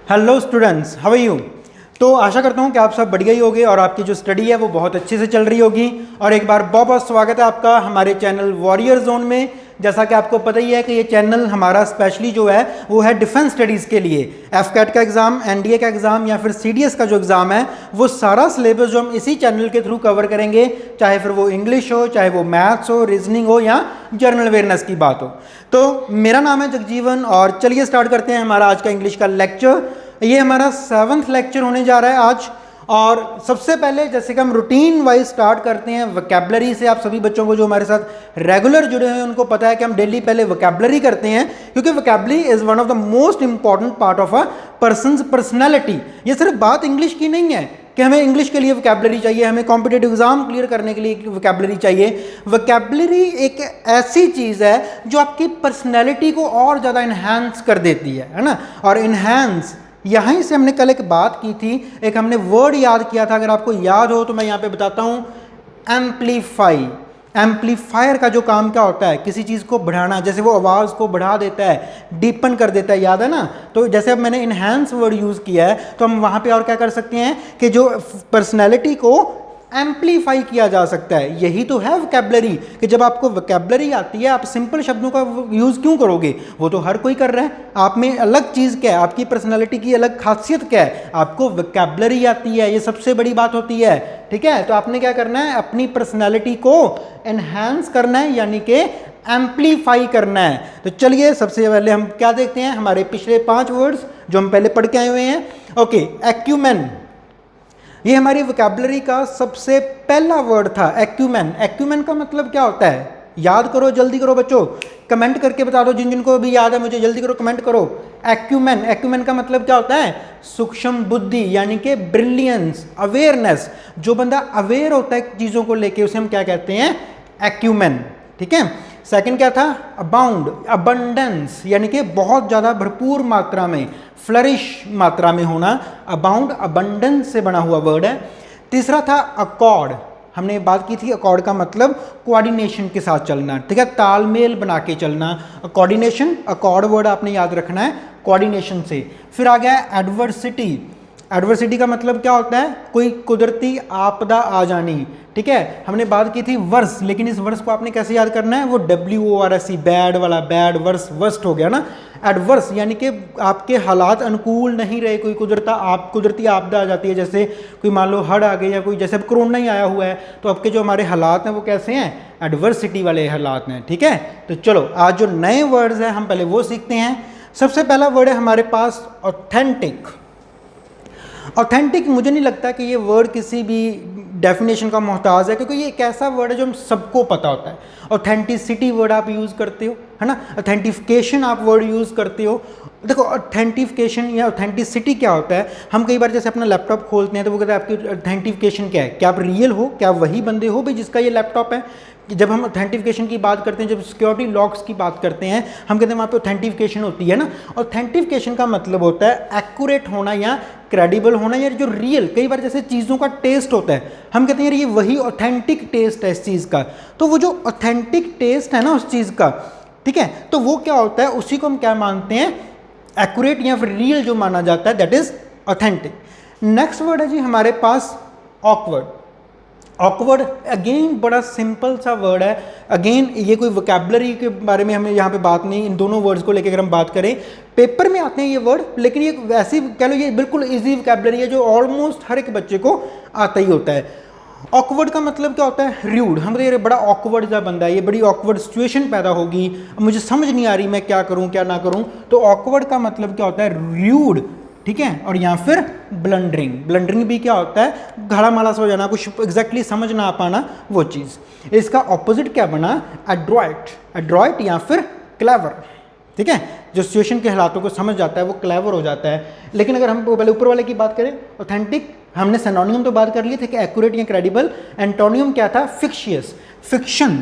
Hello students, how are you. तो आशा करता हूँ कि आप सब बढ़िया ही होंगे और आपकी जो स्टडी है वो बहुत अच्छे से चल रही होगी। और एक बार बहुत बहुत स्वागत है आपका हमारे चैनल वॉरियर जोन में। जैसा कि आपको पता ही है कि ये चैनल हमारा स्पेशली जो है वो है डिफेंस स्टडीज़ के लिए। एफकैट का एग्ज़ाम, एनडीए का एग्ज़ाम या फिर सीडीएस का जो एग्ज़ाम है वो सारा सिलेबस जो हम इसी चैनल के थ्रू कवर करेंगे, चाहे फिर वो इंग्लिश हो, चाहे वो मैथ्स हो, रीजनिंग हो या जनरल अवेयरनेस की बात हो। तो मेरा नाम है जगजीवन और चलिए स्टार्ट करते हैं हमारा आज का इंग्लिश का लेक्चर। ये हमारा 7th लेक्चर होने जा रहा है आज। और सबसे पहले जैसे कि हम रूटीन वाइज स्टार्ट करते हैं वोकैबुलरी से। आप सभी बच्चों को जो हमारे साथ रेगुलर जुड़े हैं उनको पता है कि हम डेली पहले वोकैबुलरी करते हैं, क्योंकि vocabulary is one of the most important part of a person's personality. ये सिर्फ बात इंग्लिश की नहीं है कि हमें इंग्लिश के लिए वोकैबुलरी चाहिए, हमें कॉम्पिटिटिव एग्जाम क्लियर करने के लिए वोकैबुलरी चाहिए। वोकैबुलरी एक ऐसी चीज़ है जो आपकी पर्सनैलिटी को और ज़्यादा इन्हांस कर देती है ना। और इन्हांस यहीं से हमने कल एक बात की थी, एक हमने वर्ड याद किया था, अगर आपको याद हो तो मैं यहाँ पे बताता हूँ, एम्पलीफाई। एम्पलीफायर का जो काम क्या होता है, किसी चीज़ को बढ़ाना, जैसे वो आवाज़ को बढ़ा देता है, डीपन कर देता है, याद है ना। तो जैसे अब मैंने इन्हांस वर्ड यूज़ किया है तो हम वहाँ पे और क्या कर सकते हैं कि जो पर्सनैलिटी को एम्पलीफाई किया जा सकता है। यही तो है वोकैबुलरी, कि जब आपको वोकैबुलरी आती है आप सिंपल शब्दों का यूज़ क्यों करोगे, वो तो हर कोई कर रहा है। आप में अलग चीज़ क्या है, आपकी पर्सनालिटी की अलग खासियत क्या है, आपको वोकैबुलरी आती है, ये सबसे बड़ी बात होती है। ठीक है, तो आपने क्या करना है, अपनी पर्सनालिटी को एनहांस करना है, यानी कि एम्पलीफाई करना है। तो चलिए सबसे पहले हम क्या देखते हैं, हमारे पिछले 5 वर्ड्स जो हम पहले पढ़ के आए हुए हैं। ओके, एक्यूमेन, ये हमारी वोकैबुलरी का सबसे पहला वर्ड था, एक्यूमेन। एक्यूमेन का मतलब क्या होता है, याद करो, जल्दी करो बच्चों, कमेंट करके बता दो, जिन जिनको भी याद है मुझे जल्दी करो, कमेंट करो। एक्यूमेन, एक्यूमेन का मतलब क्या होता है, सूक्ष्म बुद्धि, यानी कि ब्रिलियंस, अवेयरनेस। जो बंदा अवेयर होता है चीज़ों को लेके उसे हम क्या कहते हैं, एक्यूमेन। ठीक है। सेकंड क्या था, अबाउंड, अबंडेंस, यानी कि बहुत ज़्यादा भरपूर मात्रा में, फ्लरिश मात्रा में होना। अबाउंड अबंडेंस से बना हुआ वर्ड है। तीसरा था अकॉर्ड, हमने बात की थी, अकॉर्ड का मतलब कोऑर्डिनेशन के साथ चलना। ठीक है, तालमेल बना के चलना, कोऑर्डिनेशन। अकॉर्ड वर्ड आपने याद रखना है कोऑर्डिनेशन से। फिर आ गया एडवर्सिटी। एडवर्सिटी का मतलब क्या होता है, कोई कुदरती आपदा आ जानी। ठीक है, हमने बात की थी वर्स, लेकिन इस वर्स को आपने कैसे याद करना है, वो WORS, बैड वाला, बैड, वर्स, वर्स्ट हो गया ना। एडवर्स यानी कि आपके हालात अनुकूल नहीं रहे, कोई कुदरती आपदा आ जाती है, जैसे कोई मान लो हड़ आ गई या कोई, जैसे अब कोरोना ही आया हुआ है, तो आपके जो हमारे हालात हैं वो कैसे हैं, एडवर्सिटी वाले हालात हैं। ठीक है, तो चलो आज जो नए वर्ड्स हैं हम पहले वो सीखते हैं। सबसे पहला वर्ड है हमारे पास ऑथेंटिक। ऑथेंटिक, मुझे नहीं लगता कि ये वर्ड किसी भी डेफिनेशन का मोहताज है, क्योंकि ये एक ऐसा वर्ड है जो हम सबको पता होता है। ऑथेंटिसिटी वर्ड आप यूज़ करते हो, है ना। ऑथेंटिफिकेशन आप वर्ड यूज़ करते हो। देखो, ऑथेंटिफिकेशन या ऑथेंटिसिटी क्या होता है, हम कई बार जैसे अपना लैपटॉप खोलते हैं तो वो कहते हैं आपकी ऑथेंटिफिकेशन क्या है, क्या आप रियल हो, क्या आप वही बंदे हो भाई जिसका ये लैपटॉप है। जब हम ऑथेंटिफिकेशन की बात करते हैं, जब सिक्योरिटी लॉक्स की बात करते हैं, हम कहते हैं वहाँ पे ऑथेंटिफिकेशन होती है ना। ऑथेंटिफिकेशन का मतलब होता है एक्यूरेट होना या क्रेडिबल होना, या जो रियल, कई बार जैसे चीज़ों का टेस्ट होता है, हम कहते हैं यार ये वही ऑथेंटिक टेस्ट है इस चीज़ का। तो वो जो ऑथेंटिक टेस्ट है ना उस चीज़ का, ठीक है, तो वो क्या होता है, उसी को हम क्या मानते हैं, एक्यूरेट या फिर रियल जो माना जाता है, that is authentic. Next word है जी हमारे पास ऑकवर्ड। ऑकवर्ड अगेन बड़ा सिंपल सा वर्ड है। अगेन ये कोई वोकैबुलरी के बारे में हमें यहाँ पे बात नहीं, इन दोनों वर्ड्स को लेकर अगर हम बात करें, पेपर में आते हैं ये वर्ड, लेकिन ये वैसी कह लो ये बिल्कुल इजी वोकैबुलरी है जो ऑलमोस्ट हर एक बच्चे को आता ही होता है। ऑकवर्ड का मतलब क्या होता है, र्यूड। हम ये बड़ा ऑकवर्ड सा बंदा है, ये बड़ी ऑकवर्ड सिचुएशन पैदा होगी, मुझे समझ नहीं आ रही मैं क्या करूँ क्या ना करूँ। तो ऑकवर्ड का मतलब क्या होता है, र्यूड। ठीक है, और या फिर ब्लंडरिंग। ब्लंडरिंग भी क्या होता है, घड़ा माला सा हो जाना, कुछ एग्जैक्टली समझ ना आ पाना वो चीज़। इसका ऑपोजिट क्या बना, एड्रॉइट। एड्रॉइट या फिर क्लेवर। ठीक है, जो सिचुएशन के हालातों को समझ जाता है वो क्लेवर हो जाता है। लेकिन अगर हम पहले ऊपर वाले की बात करें, ऑथेंटिक, हमने सिनोनिम तो बात कर लिए थे कि एक्यूरेट या क्रेडिबल। एंटोनियम क्या था, फिक्शियस, फिक्शन।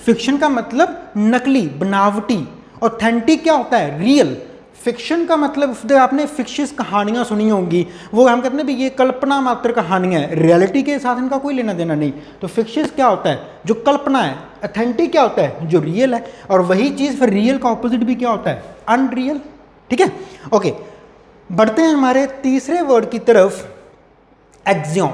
फिक्शन का मतलब नकली, बनावटी। ऑथेंटिक क्या होता है, रियल। फिक्शन का मतलब आपने फिक्शियस कहानियाँ सुनी होंगी, वो हम कहते हैं भी ये कल्पना मात्र कहानियाँ हैं, रियलिटी के साथ इनका कोई लेना देना नहीं। तो फिक्शियस क्या होता है, जो कल्पना है। ऑथेंटिक क्या होता है, जो रियल है। और वही चीज़ फिर रियल का ऑपोजिट भी क्या होता है, अनरियल। ठीक है, ओके। बढ़ते हैं हमारे तीसरे वर्ड की तरफ, एक्सियोम।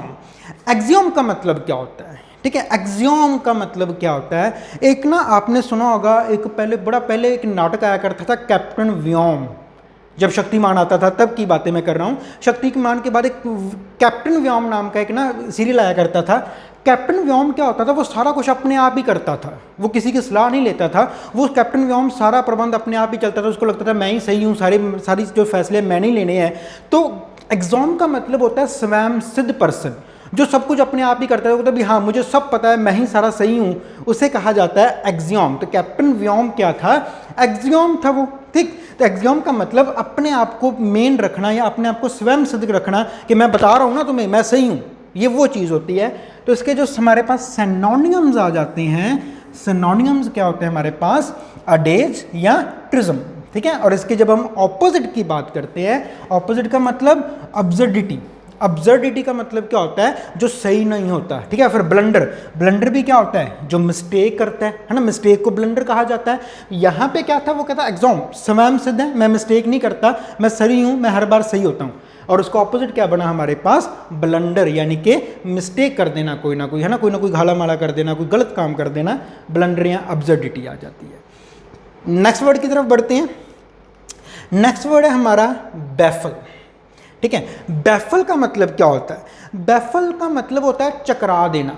एक्सियोम का मतलब क्या होता है? ठीक है, एक्सियोम का मतलब क्या होता है? एक ना आपने सुना होगा, एक पहले एक नाटक आया करता था, कैप्टन व्योम। जब शक्तिमान आता था तब की बातें मैं कर रहा हूँ। शक्तिमान के बाद एक कैप्टन व्योम नाम का एक ना सीरियल आया करता था। कैप्टन व्योम क्या होता था, वो सारा कुछ अपने आप ही करता था, वो किसी की सलाह नहीं लेता था। वो कैप्टन व्योम सारा प्रबंध अपने आप ही चलता था, उसको लगता था मैं ही सही हूँ, सारी जो फैसले मैंने ही लेने हैं। तो एक्सॉम का मतलब होता है स्वयं सिद्ध पर्सन, जो सब कुछ अपने आप ही करता है, मतलब हाँ मुझे सब पता है, मैं ही सारा सही हूँ, उसे कहा जाता है एक्सियोम। तो कैप्टन व्योम क्या था? एक्सियोम था वो। ठीक, तो एक्सियोम का मतलब अपने आप को मेन रखना या अपने आप को स्वयं सिद्ध रखना कि मैं बता रहा हूँ ना तुम्हें, मैं सही हूँ, ये वो चीज़ होती है। तो इसके जो हमारे पास सिनोनिम्स आ जाते हैं, सिनोनिम्स क्या होते हैं हमारे पास? अडेज या ट्रिज्म। ठीक है, और इसके जब हम ऑपोजिट की बात करते हैं, ऑपोजिट का मतलब अब्सर्डिटी। अब्सर्डिटी का मतलब क्या होता है? जो सही नहीं होता। ठीक है, फिर ब्लंडर। ब्लंडर भी क्या होता है? जो मिस्टेक करता है ना, मिस्टेक को ब्लंडर कहा जाता है। यहाँ पे क्या था? वो कहता है एक्सॉम स्वयं सिद्ध है, मैं मिस्टेक नहीं करता, मैं सही हूँ, मैं हर बार सही होता हूँ। और उसका ऑपोजिट क्या बना हमारे पास? ब्लंडर, यानी कि मिस्टेक कर देना कोई ना कोई, है ना, कोई ना कोई घाला माला कर देना, कोई गलत काम कर देना, ब्लंडर या अब्सर्डिटी आ जाती है। नेक्स्ट वर्ड की तरफ बढ़ते हैं। नेक्स्ट वर्ड है हमारा बैफल। ठीक है, बैफल का मतलब क्या होता है? बैफल का मतलब होता है चकरा देना।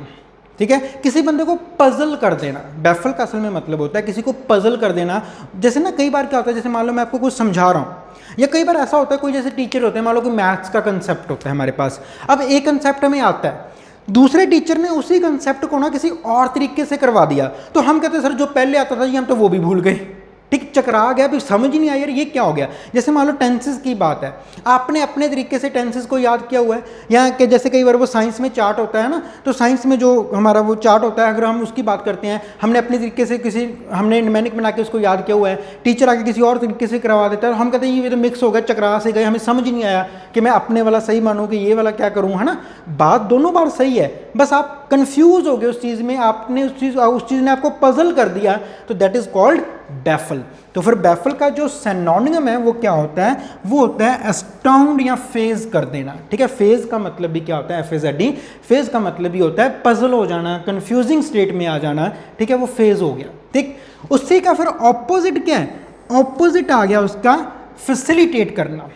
ठीक है, किसी बंदे को पजल कर देना। बैफल का असल में मतलब होता है किसी को पजल कर देना। जैसे ना कई बार क्या होता है, जैसे मान लो मैं आपको कुछ समझा रहा हूँ, या कई बार ऐसा होता है कोई जैसे टीचर होते हैं, मान लो कोई मैथ्स का कंसेप्ट होता है हमारे पास। अब एक कंसेप्ट हमें आता है, दूसरे टीचर ने उसी कंसेप्ट को ना किसी और तरीके से करवा दिया, तो हम कहते हैं सर जो पहले आता था जी हम तो वो भी भूल गए। ठीक, चकरा गया, फिर समझ ही नहीं आया यार ये क्या हो गया। जैसे मान लो टेंसेस की बात है, आपने अपने तरीके से टेंसेस को याद किया हुआ है, या कि जैसे कई बार वो साइंस में चार्ट होता है ना, तो साइंस में जो हमारा वो चार्ट होता है, अगर हम उसकी बात करते हैं, हमने अपने तरीके से हमने निमेनिक बना के उसको याद किया हुआ है, टीचर आके किसी और तरीके से करवा देता है, हम कहते हैं ये तो मिक्स हो गया, चकरा से गए, हमें समझ नहीं आया कि मैं अपने वाला सही मानूँ कि ये वाला क्या करूँ, है ना। बात दोनों बार सही है, बस आप कंफ्यूज हो गए उस चीज़ में, आपने उस चीज़ ने आपको पजल कर दिया, तो दैट इज कॉल्ड बैफल। तो फिर बैफल का जो सिनोनिम है वो क्या होता है? वो होता है एस्टाउंड या फेज कर देना। ठीक है, फेज का मतलब भी क्या होता है? FAZ, फेज का मतलब भी होता है पजल हो जाना, कंफ्यूजिंग स्टेट में आ जाना। ठीक है, वो फेज हो गया। ठीक, उसी का फिर ऑपोजिट क्या है? ऑपोजिट आ गया उसका फैसिलिटेट करना,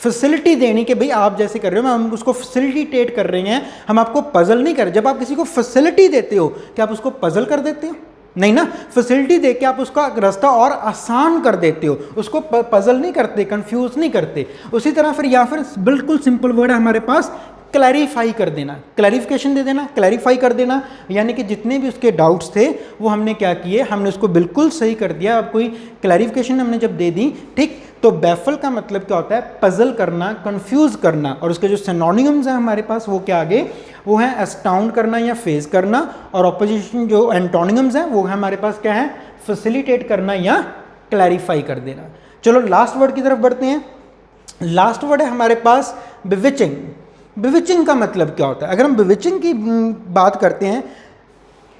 फैसिलिटी देनी, कि भाई आप जैसे कर रहे हो हम उसको फैसिलिटेट कर रहे हैं, हम आपको पजल नहीं कर रहे। जब आप किसी को फैसिलिटी देते हो, क्या आप उसको पजल कर देते हो? नहीं ना, फैसिलिटी दे के आप उसका रास्ता और आसान कर देते हो, उसको पजल नहीं करते, कंफ्यूज नहीं करते। उसी तरह फिर या फिर बिल्कुल सिंपल वर्ड है हमारे पास, क्लैरिफाई कर देना, क्लैरिफिकेशन दे देना, क्लैरिफाई कर देना, यानी कि जितने भी उसके डाउट्स थे वो हमने क्या किए, हमने उसको बिल्कुल सही कर दिया। अब कोई क्लैरिफिकेशन हमने जब दे दी, ठीक, तो बैफल का मतलब क्या होता है? पजल करना, कंफ्यूज करना। और उसके जो सिनोनिम्स हैं हमारे पास वो क्या आगे, वो है एस्टाउंड करना या फेज करना, और ऑपोजिशन जो एंटोनिम्स हैं वो है हमारे पास क्या है? फैसिलिटेट करना या क्लैरिफाई कर देना। चलो लास्ट वर्ड की तरफ बढ़ते हैं। लास्ट वर्ड है हमारे पास बिविचिंग। बिविचिंग का मतलब क्या होता है? अगर हम बिविचिंग की बात करते हैं,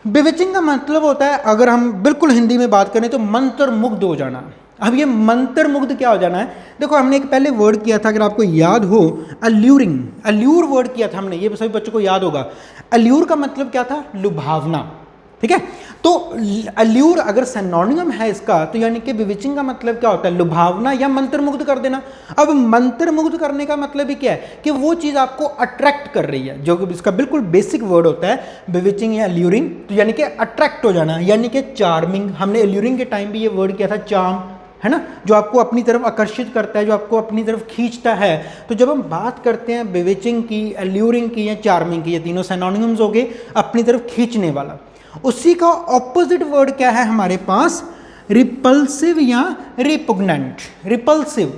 बिविचिंग का मतलब होता है, अगर हम बिल्कुल हिंदी में बात करें तो मंत्र मुग्ध हो जाना। अब ये मंत्र मुग्ध क्या हो जाना है? देखो हमने एक पहले वर्ड किया था, अगर आपको याद हो, अल्यूरिंग, अल्यूर वर्ड किया था हमने, ये सभी बच्चों को याद होगा। अल्यूर का मतलब क्या था? लुभावना। ठीक है, तो अल्यूर अगर सिनोनिम है इसका, तो यानी कि बिविचिंग का मतलब क्या होता है? लुभावना या मंत्रमुग्ध कर देना। अब मंत्रमुग्ध करने का मतलब ही क्या है? कि वो चीज़ आपको अट्रैक्ट कर रही है, जो कि इसका बिल्कुल बेसिक वर्ड होता है बिविचिंग या अल्यूरिंग, तो यानी कि अट्रैक्ट हो जाना, यानी कि चार्मिंग। हमने अल्यूरिंग के टाइम भी ये वर्ड किया था, चार्म, है ना, जो आपको अपनी तरफ आकर्षित करता है, जो आपको अपनी तरफ खींचता है। तो जब हम बात करते हैं बिविचिंग की, अल्यूरिंग की या चार्मिंग की, ये तीनों सिनोनिम्स हो गए, अपनी तरफ खींचने वाला। उसी का ऑपोजिट वर्ड क्या है हमारे पास? रिपल्सिव या रिपुग्नेंट। रिपल्सिव,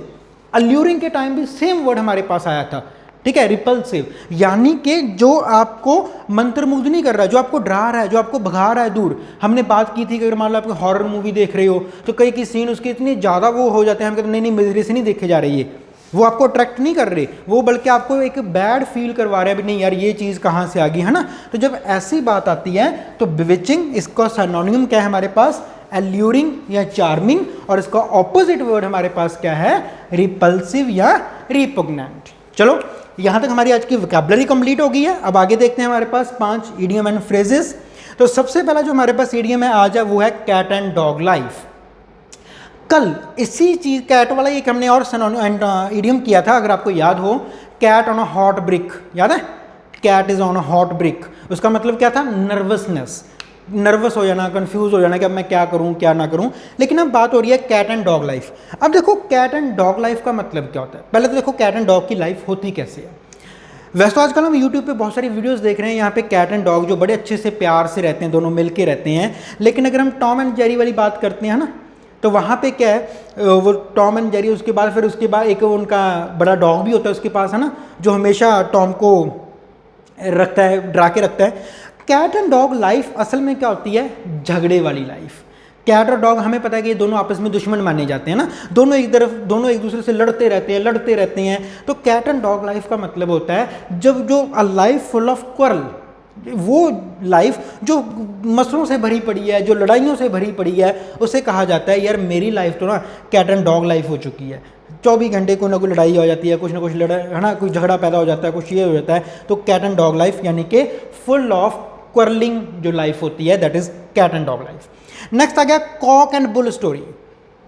अल्यूरिंग के टाइम भी सेम वर्ड हमारे पास आया था। ठीक है, रिपल्सिव, यानी कि जो आपको मंत्रमुग्ध नहीं कर रहा है, जो आपको डरा रहा है, जो आपको भगा रहा है दूर। हमने बात की थी कि अगर मान लो आप हॉरर मूवी देख रहे हो, तो कई सीन उसके इतने ज़्यादा वो हो जाते हैं, हम कहते हैं नहीं मेरे से नहीं देखे जा रही है, वो आपको अट्रैक्ट नहीं कर रहे, वो बल्कि आपको एक बैड फील करवा रहे हैं, नहीं यार ये चीज़ कहाँ से आ गई, है ना। तो जब ऐसी बात आती है तो बिविचिंग, इसका सिनोनिम क्या है हमारे पास? एल्यूरिंग या चार्मिंग, और इसका ऑपोजिट वर्ड हमारे पास क्या है, रिपल्सिव या रिपुग्नेंट। चलो यहाँ तक हमारी आज की वोकैबुलरी कंप्लीट हो गई है। अब आगे देखते हैं हमारे पास 5 इडियम एंड फ्रेजेस। तो सबसे पहला जो हमारे पास इडियम है आज है वो है कैट एंड डॉग लाइफ। कल इसी चीज कैट वाला एक हमने और इडियम किया था, अगर आपको याद हो, cat on a hot brick, याद है, cat is on a hot brick. उसका मतलब क्या था, नर्वसनेस, नर्वस हो जाना, कंफ्यूज हो जाना कि अब मैं क्या करूं क्या ना करूं। लेकिन अब बात हो रही है कैट एंड डॉग लाइफ। अब देखो कैट एंड डॉग लाइफ का मतलब क्या होता है। पहले तो देखो कैट एंड डॉग की लाइफ होती कैसे है। वैसे तो आजकल हम यूट्यूब पे बहुत सारी वीडियोस देख रहे हैं, यहाँ पे कैट एंड डॉग जो बड़े अच्छे से प्यार से रहते हैं, दोनों मिलके रहते हैं। लेकिन अगर हम टॉम एंड जेरी वाली बात करते हैं ना, तो वहाँ पे क्या है, वो टॉम एंड जेरी, उसके बाद फिर उसके बाद एक उनका बड़ा डॉग भी होता है उसके पास, है ना, जो हमेशा टॉम को रखता है, डरा के रखता है। कैट एंड डॉग लाइफ असल में क्या होती है, झगड़े वाली लाइफ। कैट और डॉग हमें पता है कि ये दोनों आपस में दुश्मन माने जाते हैं ना, दोनों एक दूसरे से लड़ते रहते हैं। तो कैट एंड डॉग लाइफ का मतलब होता है जब जो a life full of quarrel, वो लाइफ जो मसलों से भरी पड़ी है, जो लड़ाइयों से भरी पड़ी है, उसे कहा जाता है यार मेरी लाइफ तो ना कैट एंड डॉग लाइफ हो चुकी है। 24 घंटे कोई ना कोई लड़ाई हो जाती है, कुछ ना कुछ है ना, कोई झगड़ा पैदा हो जाता है, कुछ ये हो जाता है। तो कैट एंड डॉग लाइफ यानी कि फुल ऑफ क्वारलिंग जो लाइफ होती है, that is cat and dog life. Next आ गया cock and bull story.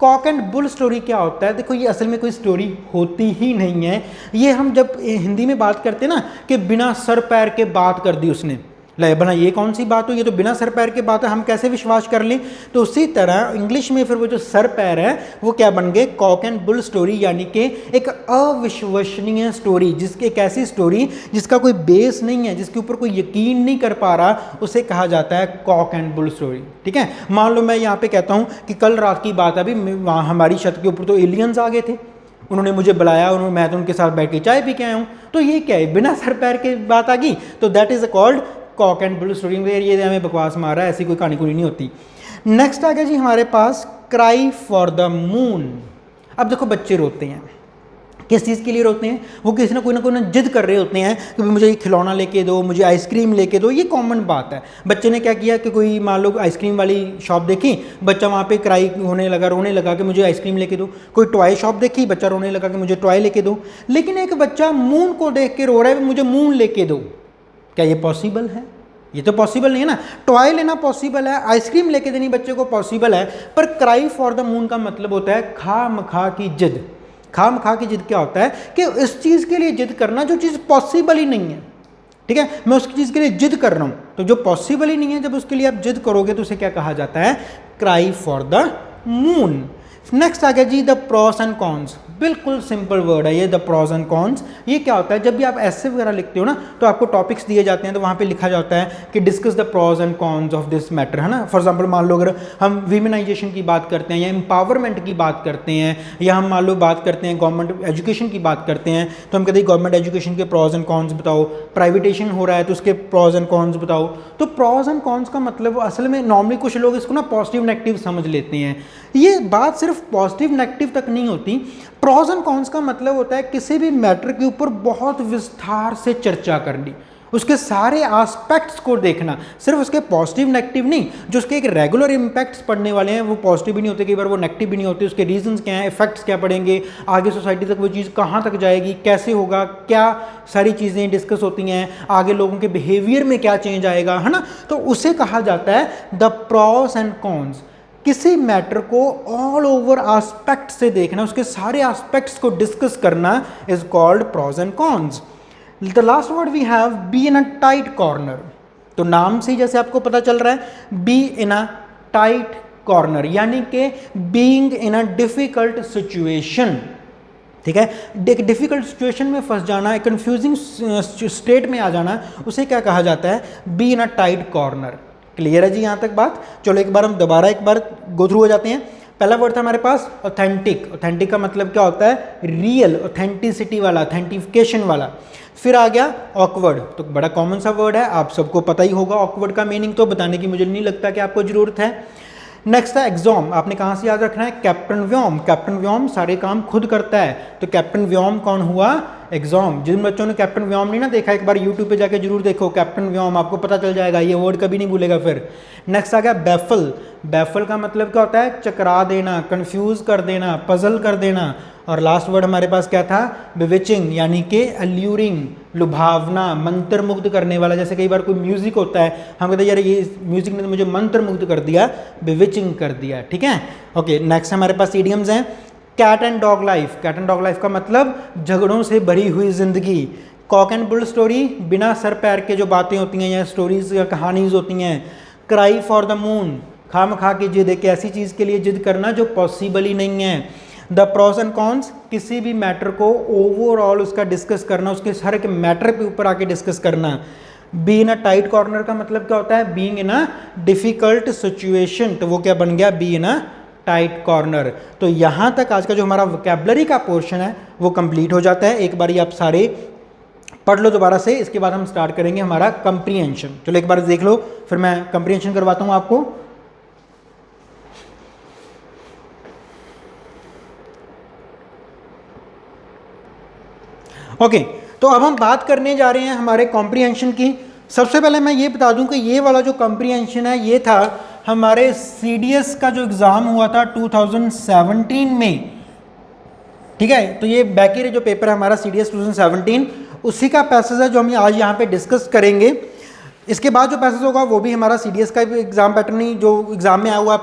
Cock and bull story क्या होता है, देखो ये असल में कोई स्टोरी होती ही नहीं है। ये हम जब हिंदी में बात करते हैं ना कि बिना सर पैर के बात कर दी उसने, ले बना ये कौन सी बात हुई, ये तो बिना सर पैर के बात है, हम कैसे विश्वास कर लें। तो उसी तरह इंग्लिश में फिर वो जो सर पैर है वो क्या बन गए, कॉक एंड बुल स्टोरी, यानी कि एक अविश्वसनीय स्टोरी, जिसकी एक ऐसी स्टोरी जिसका कोई बेस नहीं है, जिसके ऊपर कोई यकीन नहीं कर पा रहा, उसे कहा जाता है कॉक एंड बुल स्टोरी। ठीक है, मान लो मैं यहाँ पे कहता हूँ कि कल रात की बात है, अभी वहाँ हमारी छत के ऊपर तो एलियंस आ गए थे, उन्होंने मुझे बुलाया, मैं तो उनके साथ बैठ के चाय पी के आया हूँ। तो ये क्या है, बिना सर पैर के बात आ गई, तो that is called Kock and bull story. ये हमें बकवास मार रहा है, ऐसी कोई कहानी कोई नहीं होती। नेक्स्ट आ गया जी हमारे पास क्राई फॉर द मून। अब देखो बच्चे रोते हैं, किस चीज़ के लिए रोते हैं, वो किसी ना कोई जिद कर रहे होते हैं कि मुझे ये खिलौना लेके दो, मुझे आइसक्रीम लेके दो। ये कॉमन बात है। बच्चे ने क्या किया कि कोई मान लो आइसक्रीम वाली शॉप देखी, बच्चा वहाँ पे क्राई रोने लगा कि मुझे आइसक्रीम लेके दो। कोई टॉय शॉप देखी, बच्चा रोने लगा कि मुझे टॉय लेके दो। लेकिन एक बच्चा मून को देख के रो रहा है, मुझे मून लेके दो। क्या ये पॉसिबल है? ये तो पॉसिबल नहीं है ना। टॉय लेना पॉसिबल है, आइसक्रीम लेके देनी बच्चे को पॉसिबल है, पर क्राई फॉर द मून का मतलब होता है खामखा की जिद। खामखा की जिद क्या होता है कि इस चीज़ के लिए जिद करना जो चीज़ पॉसिबल ही नहीं है। ठीक है, मैं उस चीज़ के लिए जिद कर रहा हूँ, तो जो पॉसिबल ही नहीं है, जब उसके लिए आप जिद करोगे तो उसे क्या कहा जाता है, cry for the moon. Next आ गया जी द प्रॉस एंड कॉन्स। बिल्कुल सिंपल वर्ड है ये, द प्रॉस एंड कॉन्स। ये क्या होता है, जब भी आप ऐसे वगैरह लिखते हो ना, तो आपको टॉपिक्स दिए जाते हैं, तो वहाँ पे लिखा जाता है कि discuss the pros and cons of this matter, है ना। फॉर एग्जांपल मान लो अगर हम वीमेनाइजेशन की बात करते हैं या एम्पावरमेंट की बात करते हैं, या हम मान लो बात करते हैं गवर्नमेंट एजुकेशन की बात करते हैं, तो हम कहते हैं गवर्नमेंट एजुकेशन के प्रॉस एंड कॉन्स बताओ। प्राइवेटेशन हो रहा है तो उसके प्रॉस एंड कॉन्स बताओ। तो प्रॉस एंड कॉन्स का मतलब असल में नॉर्मली कुछ लोग इसको ना पॉजिटिव नेगेटिव समझ लेते हैं। ये बात सिर्फ पॉजिटिव नेगेटिव तक नहीं होती। प्रॉस एंड कॉन्स का मतलब होता है किसी भी मैटर के ऊपर बहुत विस्तार से चर्चा करनी, उसके सारे एस्पेक्ट्स को देखना, सिर्फ उसके पॉजिटिव नेगेटिव नहीं। जो उसके एक रेगुलर इम्पैक्ट्स पड़ने वाले हैं वो पॉजिटिव भी नहीं होते, कई बार वो नेगेटिव भी नहीं होते। उसके रीजंस क्या हैं, इफेक्ट्स क्या पड़ेंगे, आगे सोसाइटी तक वो चीज़ कहाँ तक जाएगी, कैसे होगा, क्या सारी चीज़ें डिस्कस होती हैं, आगे लोगों के बिहेवियर में क्या चेंज आएगा, है ना। तो उसे कहा जाता है द प्रॉस एंड कॉन्स। किसी मैटर को ऑल ओवर एस्पेक्ट से देखना, उसके सारे एस्पेक्ट्स को डिस्कस करना is called pros and cons. The last word we have be in a tight corner. तो नाम से ही जैसे आपको पता चल रहा है, B in a tight corner, यानी कि being in a difficult situation. ठीक है, एक डिफिकल्ट सिचुएशन में फंस जाना, एक कंफ्यूजिंग स्टेट में आ जाना, उसे क्या कहा जाता है, B in a tight corner. Clear है जी यहाँ तक बात। चलो एक बार हम दोबारा एक बार गो थ्रू हो जाते हैं। पहला वर्ड था हमारे पास ऑथेंटिक। ऑथेंटिक का मतलब क्या होता है, रियल, ऑथेंटिसिटी वाला, ऑथेंटिफिकेशन वाला। फिर आ गया ऑकवर्ड, तो बड़ा कॉमन सा वर्ड है, आप सबको पता ही होगा ऑकवर्ड का मीनिंग, तो बताने की मुझे नहीं लगता कि आपको जरूरत है। नेक्स्ट है एग्जॉम। आपने कहाँ से याद रखना है, कैप्टन व्योम। कैप्टन व्योम सारे काम खुद करता है, तो कैप्टन व्योम कौन हुआ, एग्जाम। जिन बच्चों ने कैप्टन व्योम नहीं ना देखा, एक बार यूट्यूब पे जाके जरूर देखो कैप्टन व्योम, आपको पता चल जाएगा, ये वर्ड कभी नहीं भूलेगा फिर। नेक्स्ट आ गया बैफल। बैफल का मतलब क्या होता है? चकरा देना, कंफ्यूज कर देना, पजल कर देना। और लास्ट वर्ड हमारे पास क्या था? बिविचिंग, यानी कि अल्यूरिंग, लुभावना, मंत्र मुग्ध करने वाला। जैसे कई बार कोई म्यूजिक होता है, हम कहते हैं यार ये म्यूजिक ने मुझे मंत्र मुग्ध कर दिया, बिविचिंग कर दिया, ठीक है। ओके, नेक्स्ट हमारे पास इडियम्स हैं। Cat and dog life. Cat and dog life का मतलब झगड़ों से भरी हुई जिंदगी। कॉक एंड बुल स्टोरी, बिना सर पैर के जो बातें होती हैं या स्टोरीज या कहानीज होती हैं। क्राई फॉर द मून, खाम खा की जिद, एक ऐसी चीज़ के लिए जिद करना जो पॉसिबल ही नहीं है। द प्रॉस एंड कॉन्स, किसी भी मैटर को ओवरऑल उसका डिस्कस करना, उसके हर एक मैटर पे ऊपर आके डिस्कस करना। B in a tight corner का मतलब क्या होता है? Being in a difficult situation, तो वो क्या बन गया? B in a tight corner. तो यहाँ तक आज का जो हमारा वोकैबुलरी का पोर्शन है वो कंप्लीट हो जाता है। एक बार ये आप सारे पढ़ लो दोबारा से, इसके बाद हम स्टार्ट करेंगे हमारा कंप्रीहेंशन। चलो एक बार देख लो, फिर मैं कंप्रीहेंशन करवाता हूँ आपको। ओके, तो अब हम बात करने जा रहे हैं हमारे कॉम्प्रीहेंशन की। सबसे पहले मैं ये बता दूं कि ये वाला जो कॉम्प्रीहेंशन है ये था हमारे सीडीएस का जो एग्ज़ाम हुआ था 2017 में, ठीक है। तो ये बैकी जो पेपर है हमारा सीडीएस 2017, उसी का पैसेज है जो हम आज यहाँ पे डिस्कस करेंगे। इसके बाद जो पैसेज होगा वो भी हमारा सीडीएस का एग्जाम पैटर्न ही, जो एग्जाम में आया हुआ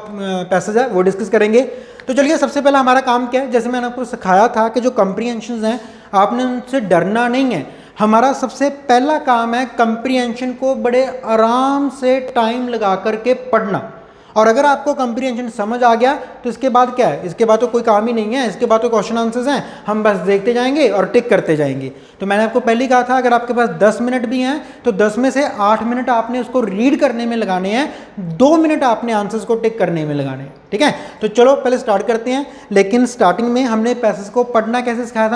पैसेज है वो डिस्कस करेंगे। तो चलिए सबसे पहला हमारा काम क्या है, जैसे मैंने आपको सिखाया था कि जो कंप्रीहेंशन हैं आपने उनसे डरना नहीं है। हमारा सबसे पहला काम है कंप्रीहेंशन को बड़े आराम से टाइम लगा करके पढ़ना। और अगर आपको कंप्रीहेंशन समझ आ गया तो इसके बाद क्या है? इसके बाद तो कोई काम ही नहीं है, इसके बाद तो क्वेश्चन आंसर्स हैं, हम बस देखते जाएंगे और टिक करते जाएंगे। तो मैंने आपको पहले कहा था अगर आपके पास 10 मिनट भी हैं तो 10 में से 8 मिनट आपने उसको रीड करने में लगाने हैं, 2 मिनट आपने आंसर्स को टिक करने में लगाने हैं, ठीक है। तो चलो पहले स्टार्ट करते हैं। लेकिन स्टार्टिंग में हमने पैसेज को पढ़ना कैसे सिखाया था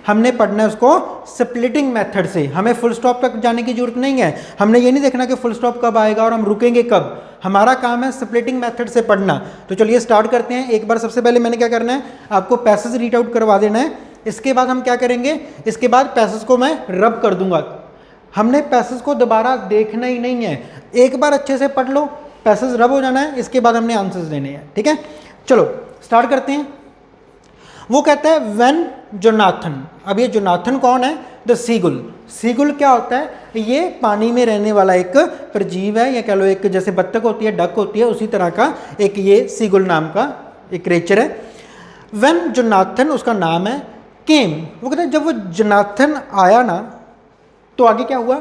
हमने पढ़ना है उसको स्प्लिटिंग मेथड से। हमें फुल स्टॉप तक जाने की जरूरत नहीं है, हमने ये नहीं देखना कि फुल स्टॉप कब आएगा और हम रुकेंगे कब। हमारा काम है स्प्लिटिंग मेथड से पढ़ना। तो चलिए स्टार्ट करते हैं। एक बार सबसे पहले मैंने क्या करना है, आपको पैसेज रीड आउट करवा देना है। इसके बाद हम क्या करेंगे, इसके बाद पैसेज को मैं रब कर दूंगा। हमने पैसेज को दोबारा देखना ही नहीं है, एक बार अच्छे से पढ़ लो, पैसेज रब हो जाना है, इसके बाद हमने आंसर्स देने हैं, ठीक है। चलो स्टार्ट करते हैं। वो कहता है व्हेन जोनाथन। अब ये जोनाथन कौन है? The seagull. सीगुल क्या होता है? ये पानी में रहने वाला एक परजीव है, या कह लो एक जैसे बत्तख होती है, डक होती है, उसी तरह का एक ये सीगुल नाम का एक क्रिएचर है। व्हेन जोनाथन उसका नाम है, केम, वो कहते हैं जब वो जोनाथन आया ना तो आगे क्या हुआ?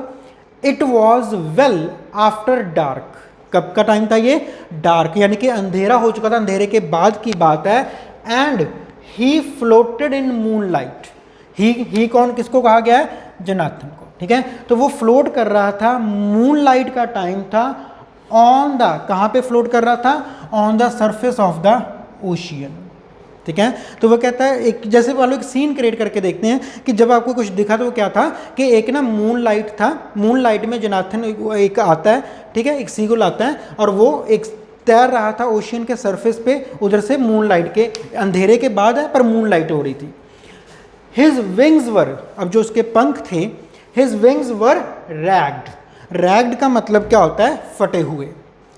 It was well after dark. कब का टाइम था ये? डार्क, यानी कि अंधेरा हो चुका था, अंधेरे के बाद की बात है। And he floated in moon light. He कौन, किसको कहा गया है? जोनाथन को, ठीक है। तो वो फ्लोट कर रहा था, मून लाइट का टाइम था, ऑन द, कहाँ पे फ्लोट कर रहा था? On the surface of the ocean, ठीक है। तो वो कहता है एक जैसे वालों एक सीन क्रिएट करके देखते हैं कि जब आपको कुछ दिखा तो वो क्या था कि एक ना मून लाइट था, मून लाइट में जोनाथन एक आता है, ठीक है, एक सीगुल आता है और वो एक तैर रहा था ओशियन के सरफेस पे, उधर से मून लाइट के, अंधेरे के बाद है पर मून लाइट हो रही थी। हिज विंग्स वर, अब जो उसके पंख थे, his wings were ragged. Ragged का मतलब क्या होता है? फटे हुए,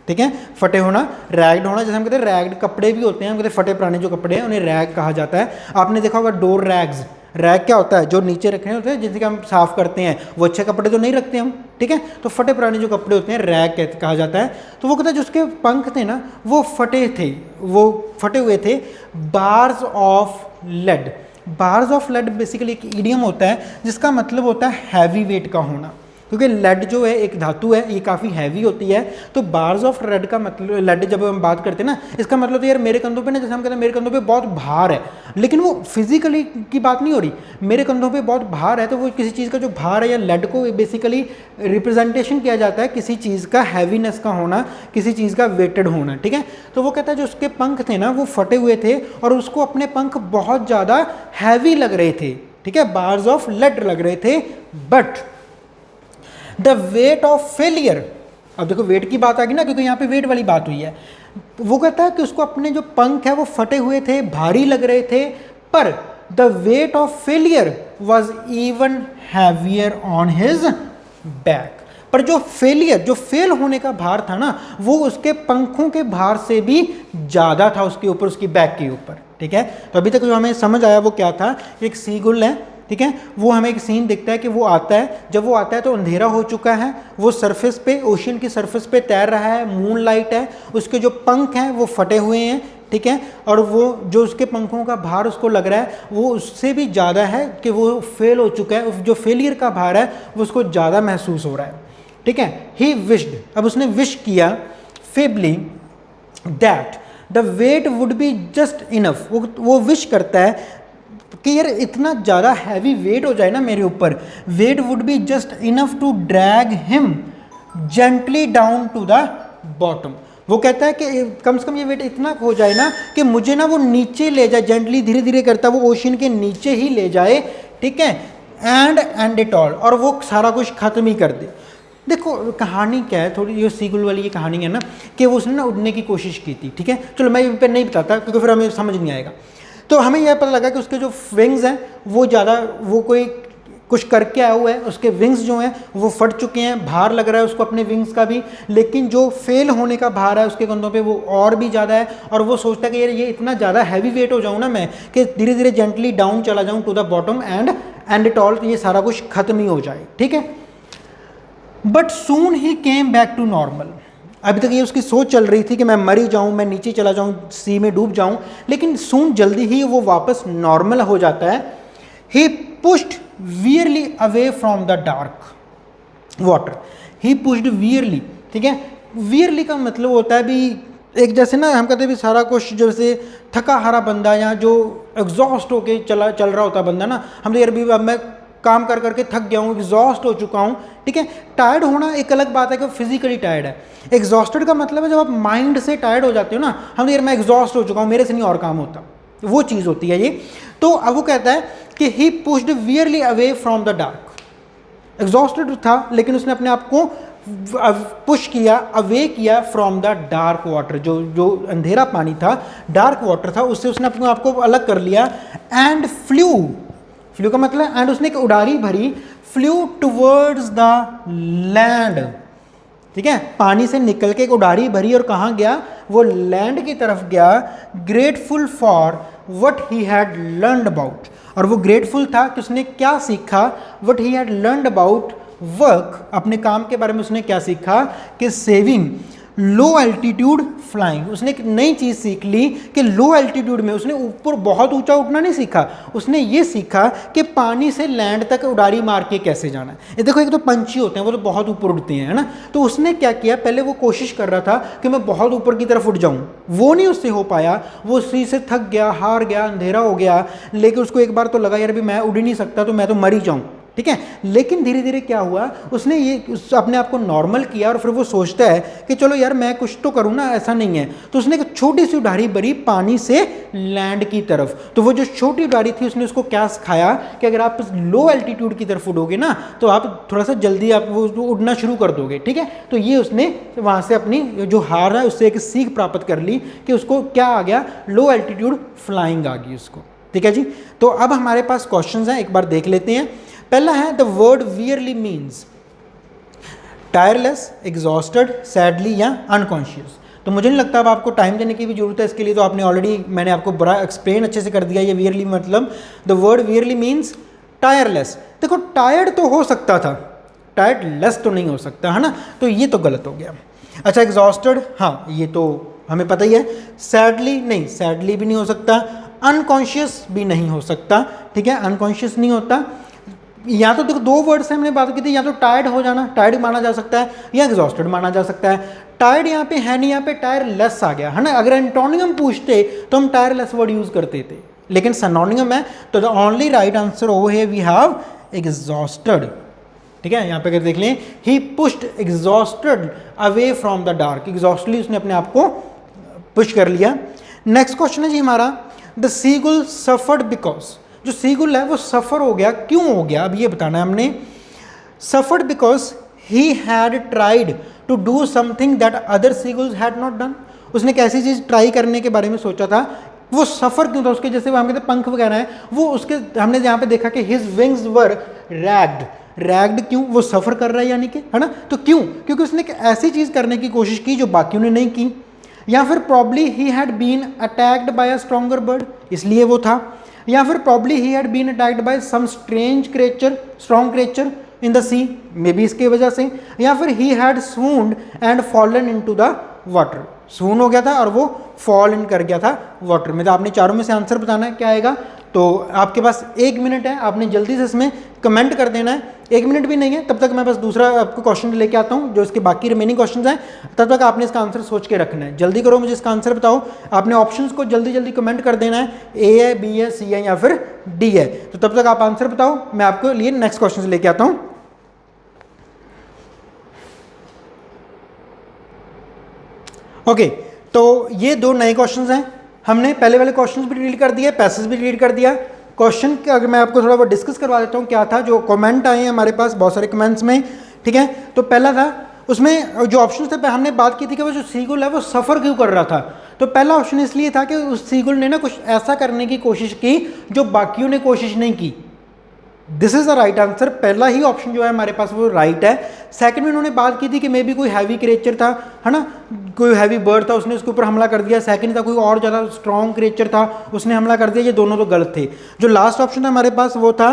ठीक है। फटे होना, रैग्ड होना, जैसे हम कहते हैं रैग्ड कपड़े भी होते हैं, हम कहते हैं फटे पुराने जो कपड़े हैं उन्हें रैग कहा जाता है। आपने देखा होगा डोर रैग्स। रैग क्या होता है? जो नीचे रखे होते हैं जिनसे हम साफ करते हैं, वो अच्छे कपड़े तो नहीं रखते हम, ठीक है। तो फटे पुराने जो कपड़े होते हैं रैग कहा जाता है। तो वो कहता है जो उसके पंख थे ना वो फटे थे, वो फटे हुए थे। Bars of lead. Bars of lead basically एक ईडियम होता है जिसका मतलब होता है हैवी वेट का होना, क्योंकि लेड जो है एक धातु है, ये काफ़ी हैवी होती है। तो बार्स ऑफ लेड का मतलब, लेड जब हम बात करते हैं ना, इसका मतलब तो यार मेरे कंधों पे ना, जैसे हम कहते हैं मेरे कंधों पे बहुत भार है, लेकिन वो फिजिकली की बात नहीं हो रही, मेरे कंधों पे बहुत भार है, तो वो किसी चीज़ का जो भार है या लेड को बेसिकली रिप्रेजेंटेशन किया जाता है किसी चीज़ का हैवीनेस का होना, किसी चीज़ का वेटेड होना, ठीक है। तो वो कहता है जो उसके पंख थे ना वो फटे हुए थे और उसको अपने पंख बहुत ज़्यादा हैवी लग रहे थे, ठीक है, बार्स ऑफ लेड लग रहे थे। But the weight of failure, अब देखो वेट की बात आ गई ना, क्योंकि यहाँ पे वेट वाली बात हुई है। वो कहता है कि उसको अपने जो पंख है वो फटे हुए थे, भारी लग रहे थे, पर the weight of failure was even heavier on his back. पर जो फेल होने का भार था ना, वो उसके पंखों के भार से भी ज़्यादा था उसके ऊपर, उसकी बैक के ऊपर। ठीक है, तो अभी तक जो हमें समझ आया वो क्या था, एक सीगुल है, ठीक है, वो हमें एक सीन दिखता है कि वो आता है, जब वो आता है तो अंधेरा हो चुका है, वो सरफेस पे, ओशियन की सरफेस पे तैर रहा है, मून लाइट है, उसके जो पंख हैं वो फटे हुए हैं, ठीक है, और वो जो उसके पंखों का भार उसको लग रहा है वो उससे भी ज़्यादा है कि वो फेल हो चुका है, जो फेलियर का भार है वो उसको ज़्यादा महसूस हो रहा है। ठीक है, ही विश्ड, अब उसने विश किया feebly that the weight would be just enough, वो विश करता है कि यार इतना ज़्यादा हैवी वेट हो जाए ना मेरे ऊपर, weight would be just enough to drag him gently down to the bottom. वो कहता है कि कम से कम ये वेट इतना हो जाए ना कि मुझे ना वो नीचे ले जाए, जेंटली धीरे धीरे करता वो ओशियन के नीचे ही ले जाए, ठीक है, एंड इट ऑल, और वो सारा कुछ ख़त्म ही कर दे। देखो कहानी क्या है, थोड़ी ये सीगुल वाली ये कहानी है ना, कि वो उसने ना उड़ने की कोशिश की थी। ठीक है, चलो मैं इन पर नहीं बताता क्योंकि फिर हमें समझ नहीं आएगा। तो हमें यह पता लगा कि उसके जो विंग्स हैं वो ज़्यादा, वो कोई कुछ करके आया हुआ है, उसके विंग्स जो हैं वो फट चुके हैं, भार लग रहा है उसको अपने विंग्स का भी, लेकिन जो फेल होने का भार है उसके कंधों पे वो और भी ज़्यादा है, और वो सोचता है कि यार ये इतना ज़्यादा हैवी वेट हो जाऊँ ना मैं कि धीरे धीरे जेंटली डाउन चला जाऊँ to the bottom and it all, तो ये सारा कुछ खत्म ही हो जाए। ठीक है, बट सून ही केम बैक टू नॉर्मल। अभी तक ये उसकी सोच चल रही थी कि मैं मर ही जाऊँ, मैं नीचे चला जाऊँ, सी में डूब जाऊँ, लेकिन सून जल्दी ही वो वापस नॉर्मल हो जाता है। He pushed wearily away from the dark water, he pushed wearily, ठीक है, वियरली का मतलब होता है भी एक जैसे ना हम कहते हैं भी सारा कुछ जैसे थका हारा बंदा या जो एग्जॉस्ट होके चल रहा होता बंदा ना, हम तो यार भी अब मैं काम कर करके थक गया हूँ, एग्जॉस्ट हो चुका हूँ। ठीक है, टायर्ड होना एक अलग बात है कि फिजिकली टायर्ड है, एग्जॉस्टेड का मतलब है जब आप माइंड से टायर्ड हो जाते हो ना, हम तो यार मैं एग्जॉस्ट हो चुका हूँ, मेरे से नहीं और काम होता, वो चीज़ होती है ये। तो अब वो कहता है कि he pushed wearily away from the dark, exhausted था लेकिन उसने अपने आप को पुश किया, अवे किया फ्रॉम द डार्क वाटर, जो अंधेरा पानी था, डार्क वाटर था, उससे उसने अपने आप को अलग कर लिया। एंड फ्लू का मतलब एंड, उसने एक उड़ारी भरी, फ्लू टुवर्ड्स द लैंड, ठीक है, पानी से निकल के एक उड़ारी भरी और कहाँ गया, वो लैंड की तरफ गया, grateful for what he had learned about, और वो ग्रेटफुल था कि उसने क्या सीखा, what he had learned about work, अपने काम के बारे में उसने क्या सीखा कि सेविंग लो एल्टीट्यूड फ्लाइंग, उसने एक नई चीज़ सीख ली कि लो एल्टीट्यूड में उसने ऊपर बहुत ऊंचा उठना नहीं सीखा, उसने ये सीखा कि पानी से लैंड तक उड़ारी मार के कैसे जाना है। ये देखो एक तो पंछी होते हैं वो तो बहुत ऊपर उड़ते हैं, है ना, तो उसने क्या किया, पहले वो कोशिश कर रहा था कि मैं बहुत ऊपर की तरफ उड़ जाऊँ, वो नहीं उससे हो पाया, वो उसी से थक गया, हार गया, अंधेरा हो गया, लेकिन उसको एक बार तो लगा यार भी मैं उड़ ही नहीं सकता, तो मैं तो मर ही जाऊँ। ठीक है, लेकिन धीरे धीरे क्या हुआ, उसने ये अपने आप को नॉर्मल किया और फिर वो सोचता है कि चलो यार मैं कुछ तो करूँ ना, ऐसा नहीं है, तो उसने एक छोटी सी उड़ारी भरी पानी से लैंड की तरफ। तो वो जो छोटी उड़ारी थी उसने उसको क्या सिखाया कि अगर आप लो एल्टीट्यूड की तरफ उड़ोगे ना तो आप थोड़ा सा जल्दी आप वो उड़ना शुरू कर दोगे। ठीक है, तो ये उसने वहाँ से अपनी जो हार है उससे एक सीख प्राप्त कर ली कि उसको क्या आ गया, लो एल्टीट्यूड फ्लाइंग आ गई उसको। ठीक है जी, तो अब हमारे पास क्वेश्चन हैं, एक बार देख लेते हैं। पहला है the word verily means tireless, exhausted, sadly या अनकॉन्शियस। तो मुझे नहीं लगता अब आपको टाइम देने की भी जरूरत है इसके लिए, तो आपने ऑलरेडी, मैंने आपको बड़ा एक्सप्लेन अच्छे से कर दिया ये वियरली मतलब। The word verily means tireless. देखो टायर्ड तो हो सकता था, टायर्डलेस तो नहीं हो सकता, है ना, तो ये तो गलत हो गया। अच्छा एग्जॉस्टेड, हाँ ये तो हमें पता ही है। सैडली नहीं, सैडली भी नहीं हो सकता, अनकॉन्शियस भी नहीं हो सकता। ठीक है, अनकॉन्शियस नहीं होता। या तो देखो दो वर्ड्स से हमने बात की थी, या तो टायर्ड हो जाना, टायर्ड माना जा सकता है, या एग्जॉस्टेड माना जा सकता है। टायर्ड यहाँ पे है नहीं, यहाँ पे टायरलेस आ गया, है ना। अगर एंटोनियम पूछते तो हम टायरलेस वर्ड यूज करते थे, लेकिन सिनोनिम है, तो the only right answer over here we have exhausted. ठीक है, यहाँ पे अगर देख लें, he pushed exhausted away from the dark, exhaustedly उसने अपने आप को पुश कर लिया। नेक्स्ट क्वेश्चन है जी हमारा, द सीगुल सफर्ड बिकॉज, जो सीगुल है वो सफ़र हो गया, क्यों हो गया, अब ये बताना है हमने। Suffered because he had tried to do something that other seagulls had not done, उसने कैसी चीज़ ट्राई करने के बारे में सोचा था वो सफ़र क्यों था, उसके जैसे वो हम कहते पंख वगैरह हैं, वो उसके हमने यहाँ पे देखा कि his wings were ragged. Ragged क्यों, वो सफ़र कर रहा है यानी कि, है ना, तो क्यों, क्योंकि उसने एक ऐसी चीज़ करने की कोशिश की जो बाकियों ने नहीं की। या फिर probably he had been attacked by a stronger bird, इसलिए वो था। या फिर probably he had been attacked by some strange creature, strong creature in the sea, maybe इसकी वजह से। या फिर he had swooned and fallen into the water, सून हो गया था और वो फॉल इन कर गया था वाटर में। तो आपने चारों में से आंसर बताना है क्या आएगा। तो आपके पास 1 मिनट है, आपने जल्दी से इसमें कमेंट कर देना है। 1 मिनट भी नहीं है, तब तक मैं बस दूसरा आपको क्वेश्चन लेके आता हूँ, जो इसके बाकी रिमेनिंग क्वेश्चंस हैं, तब तक आपने इसका आंसर सोच के रखना है। जल्दी करो, मुझे इसका आंसर बताओ। आपने ऑप्शंस को जल्दी जल्दी कमेंट कर देना है, ए है, बी है, सी है या फिर डी है। तो तब तक आप आंसर बताओ, मैं आपको लिए नेक्स्ट क्वेश्चन लेके आता हूँ। ओके, तो ये 2 नए क्वेश्चंस हैं। हमने पहले वाले क्वेश्चंस भी डिलीट कर दिए, पैसेज भी डिलीट कर दिया। क्वेश्चन के अगर मैं आपको थोड़ा बहुत डिस्कस करवा देता हूँ क्या था, जो कमेंट आए हैं हमारे पास बहुत सारे कमेंट्स में, ठीक है। तो पहला था, उसमें जो ऑप्शन थे हमने बात की थी कि वो जो सीगुल है वो सफ़र क्यों कर रहा था। तो पहला ऑप्शन इसलिए था कि उस सीगुल ने ना कुछ ऐसा करने की कोशिश की जो बाकियों ने कोशिश नहीं की। This is the right answer. पहला ही ऑप्शन जो है हमारे पास वो राइट है। सेकंड में उन्होंने बात की थी कि मे बी कोई हैवी क्रिएचर था, है ना, कोई हैवी बर्ड था, उसने उसके ऊपर हमला कर दिया। सेकंड था कोई और ज़्यादा स्ट्रॉन्ग क्रिएचर था, उसने हमला कर दिया। ये दोनों तो गलत थे। जो लास्ट ऑप्शन था हमारे पास वो था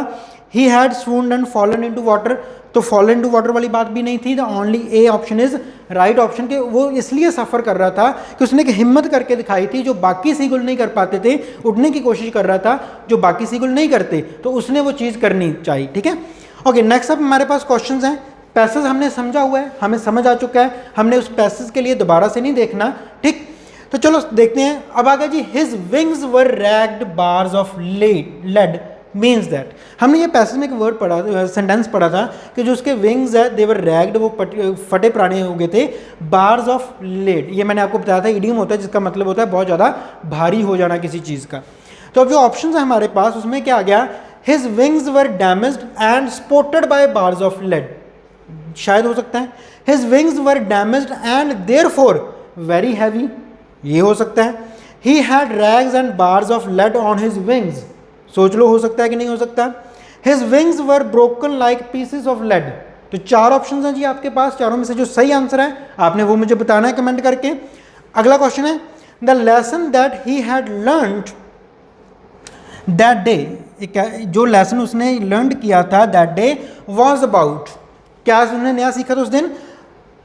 he had swooned and fallen into water. तो फॉलन इनटू वाटर वाली बात भी नहीं थी। The only A option is right option के वो इसलिए सफ़र कर रहा था कि उसने एक हिम्मत करके दिखाई थी जो बाकी सीगुल नहीं कर पाते थे। उड़ने की कोशिश कर रहा था जो बाकी सीगुल नहीं करते, तो उसने वो चीज़ करनी चाहिए, ठीक है। ओके, नेक्स्ट अब हमारे पास क्वेश्चंस हैं। पैसेज हमने समझा हुआ है, हमें समझ आ चुका है, हमने उस पैसेज के लिए दोबारा से नहीं देखना, ठीक। तो चलो देखते हैं। अब आगे जी, his wings were ragged bars of lead means that. हमने ये पैसेज में एक वर्ड पढ़ा, सेंटेंस पढ़ा था कि जो उसके विंग्स है देवर रैग्ड, वो फटे पुराने हो गए थे, बार्स ऑफ लेड। ये मैंने आपको बताया था, इडियम होता है जिसका मतलब होता है बहुत ज़्यादा भारी हो जाना किसी चीज़ का। तो अब जो ऑप्शन है हमारे पास उसमें क्या आ गया, his wings were damaged and supported by bars of lead, शायद हो सकता है। His wings were damaged and therefore very heavy, ये हो सकता है। He had rags and bars of lead on his wings, सोच लो हो सकता है कि नहीं हो सकता। His wings were broken like pieces of lead. तो 4 ऑप्शन हैं जी आपके पास, चारों में से जो सही आंसर है आपने वो मुझे बताना है कमेंट करके। अगला क्वेश्चन है, the lesson that he had learned that day, जो लेसन उसने लर्न किया था दैट डे वॉज अबाउट, क्या उसने नया सीखा था उस दिन,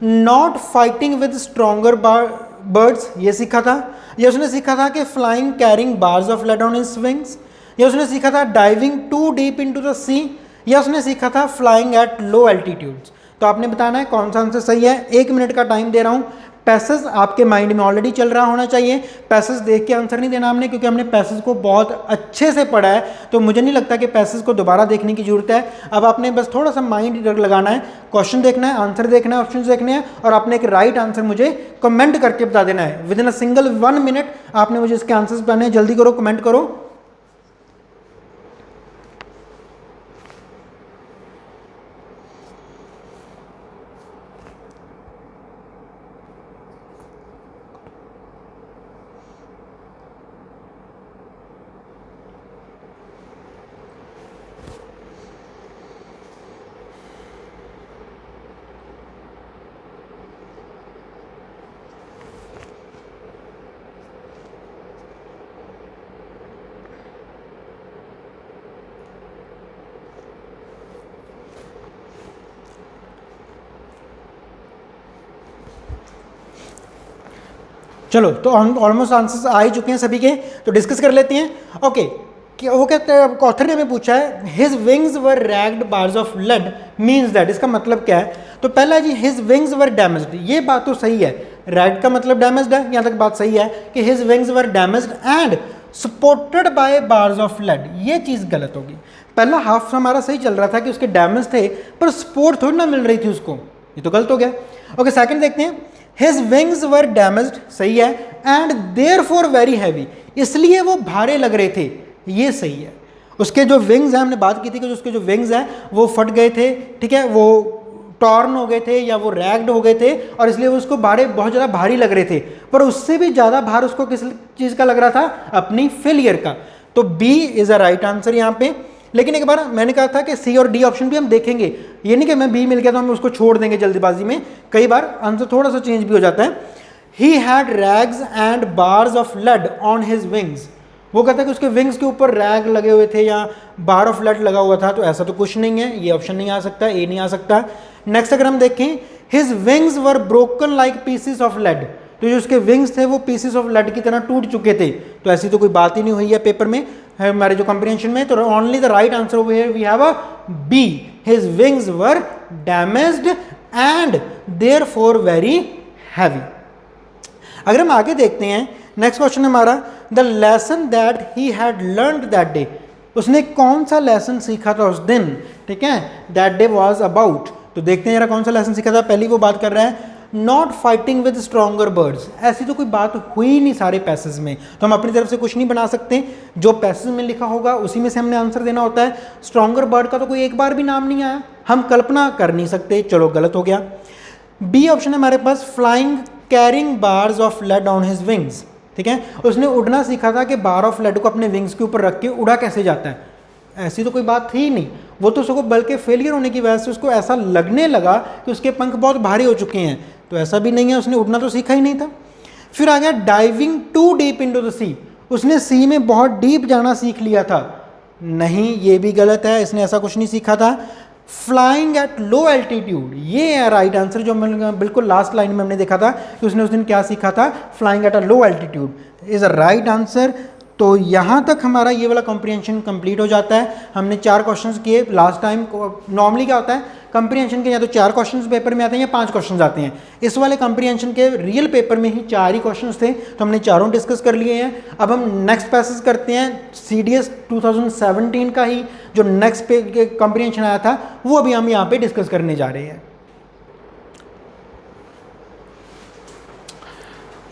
not fighting with stronger birds, ये सीखा था। या उसने सीखा था कि flying carrying bars of lead on his wings, या उसने सीखा था diving too deep into the sea, या उसने सीखा था फ्लाइंग एट लो एल्टीट्यूड्स। तो आपने बताना है कौन सा आंसर सही है। 1 मिनट का टाइम दे रहा हूँ। पैसेज आपके माइंड में ऑलरेडी चल रहा होना चाहिए, पैसेज देख के आंसर नहीं देना हमने, क्योंकि हमने पैसेज को बहुत अच्छे से पढ़ा है, तो मुझे नहीं लगता कि पैसेज को दोबारा देखने की जरूरत है। अब आपने बस थोड़ा सा माइंड लगाना है, क्वेश्चन देखना है, आंसर देखना है, ऑप्शन देखने हैं, और आपने एक राइट आंसर मुझे कमेंट करके बता देना है। With in a single 1 minute आपने मुझे इसके आंसर्स बताने हैं। जल्दी करो, कमेंट करो। चलो, तो ऑलमोस्ट आंसर्स आ ही चुके हैं सभी के, तो डिस्कस कर लेते हैं। ओके, वो कहते हैं, ऑथर ने हमें पूछा है his wings were ragged bars of lead means that, इसका मतलब क्या है। तो पहला जी, हिज विंग्स वर डैमेज्ड, ये बात तो सही है, रैग्ड का मतलब डैमेज्ड है, यहाँ तक बात सही है कि his wings were damaged and supported by bars of lead, ये चीज़ गलत होगी। पहला हाफ हमारा सही चल रहा था कि उसके डैमेज थे पर सपोर्ट थोड़ी ना मिल रही थी उसको, ये तो गलत हो गया। ओके, सेकंड देखते हैं, हिज विंग्स वर डैमेज्ड, सही है, एंड देयरफॉर वेरी हैवी, इसलिए वो भारे लग रहे थे, ये सही है। उसके जो विंग्स हैं, हमने बात की थी कि उसके जो विंग्स हैं वो फट गए थे, ठीक है, वो टॉर्न हो गए थे या वो रैग्ड हो गए थे और इसलिए वो उसको बाड़े बहुत ज़्यादा भारी लग रहे थे, पर उससे भी ज़्यादा भार उसको किस चीज़ का लग रहा था, अपनी फेलियर का। तो B is a right answer यहाँ पे। लेकिन एक बार मैंने कहा था कि सी और डी ऑप्शन भी हम देखेंगे, ये नहीं कि मैं बी मिल गया तो हम उसको छोड़ देंगे जल्दीबाजी में, कई बार आंसर थोड़ा सा चेंज भी हो जाता है। He had rags and bars of लड ऑन हिज विंग्स, वो कहता है कि उसके विंग्स के ऊपर रैग लगे हुए थे या बार ऑफ लड लगा हुआ था, तो ऐसा तो कुछ नहीं है, ये ऑप्शन नहीं आ सकता, ए नहीं आ सकता। नेक्स्ट अगर हम देखें, his wings were broken like pieces of lead, तो जो उसके विंग्स थे वो पीसेस ऑफ लेड की तरह टूट चुके थे, तो ऐसी तो कोई बात ही नहीं हुई है पेपर में हमारे जो कंप्रीहेंशन में। तो only the right answer over here we have a B, his wings were damaged and therefore very heavy. अगर हम आगे देखते हैं, नेक्स्ट क्वेश्चन हमारा, the lesson that he had learned that day, उसने कौन सा लेसन सीखा था उस दिन, ठीक है, दैट डे वाज अबाउट। तो देखते हैं जरा कौन सा लेसन सीखा था। पहली वो बात कर रहा है not fighting with stronger birds, ऐसी तो कोई बात हुई नहीं सारे पैसेज में, तो हम अपनी तरफ से कुछ नहीं बना सकते, जो पैसेज में लिखा होगा उसी में से हमने आंसर देना होता है। स्ट्रॉन्गर बर्ड का तो कोई एक बार भी नाम नहीं आया, हम कल्पना कर नहीं सकते, चलो गलत हो गया। बी ऑप्शन है हमारे पास, flying carrying bars of lead on his wings, ठीक है, उसने उड़ना सीखा था कि बार ऑफ लेड को अपने विंग्स के ऊपर रख के उड़ा कैसे जाता है, ऐसी तो कोई बात थी ही नहीं, वो तो उसको बल्कि फेलियर होने की वजह से उसको ऐसा लगने लगा कि उसके पंख बहुत भारी हो चुके हैं, तो ऐसा भी नहीं है, उसने उड़ना तो सीखा ही नहीं था। फिर आ गया diving too deep into the sea, उसने सी में बहुत डीप जाना सीख लिया था, नहीं ये भी गलत है, इसने ऐसा कुछ नहीं सीखा था। फ्लाइंग एट लो एल्टीट्यूड, ये है राइट आंसर, जो बिल्कुल लास्ट लाइन में हमने देखा था कि उसने उस दिन क्या सीखा था, flying at a low altitude is a right answer. तो यहाँ तक हमारा ये वाला कॉम्प्रीहेंशन कंप्लीट हो जाता है। हमने 4 क्वेश्चंस किए लास्ट टाइम। नॉर्मली क्या होता है कॉम्प्रीहेंशन के या तो 4 क्वेश्चंस पेपर में आते हैं या 5 क्वेश्चंस आते हैं, इस वाले कॉम्प्रीहेंशन के रियल पेपर में ही 4 ही क्वेश्चंस थे, तो हमने चारों डिस्कस कर लिए हैं। अब हम नेक्स्ट पैसेज करते हैं CDS 2017 का ही जो नेक्स्ट पे कॉम्प्रीहेंशन आया था, वो अभी हम यहाँ पे डिस्कस करने जा रहे हैं।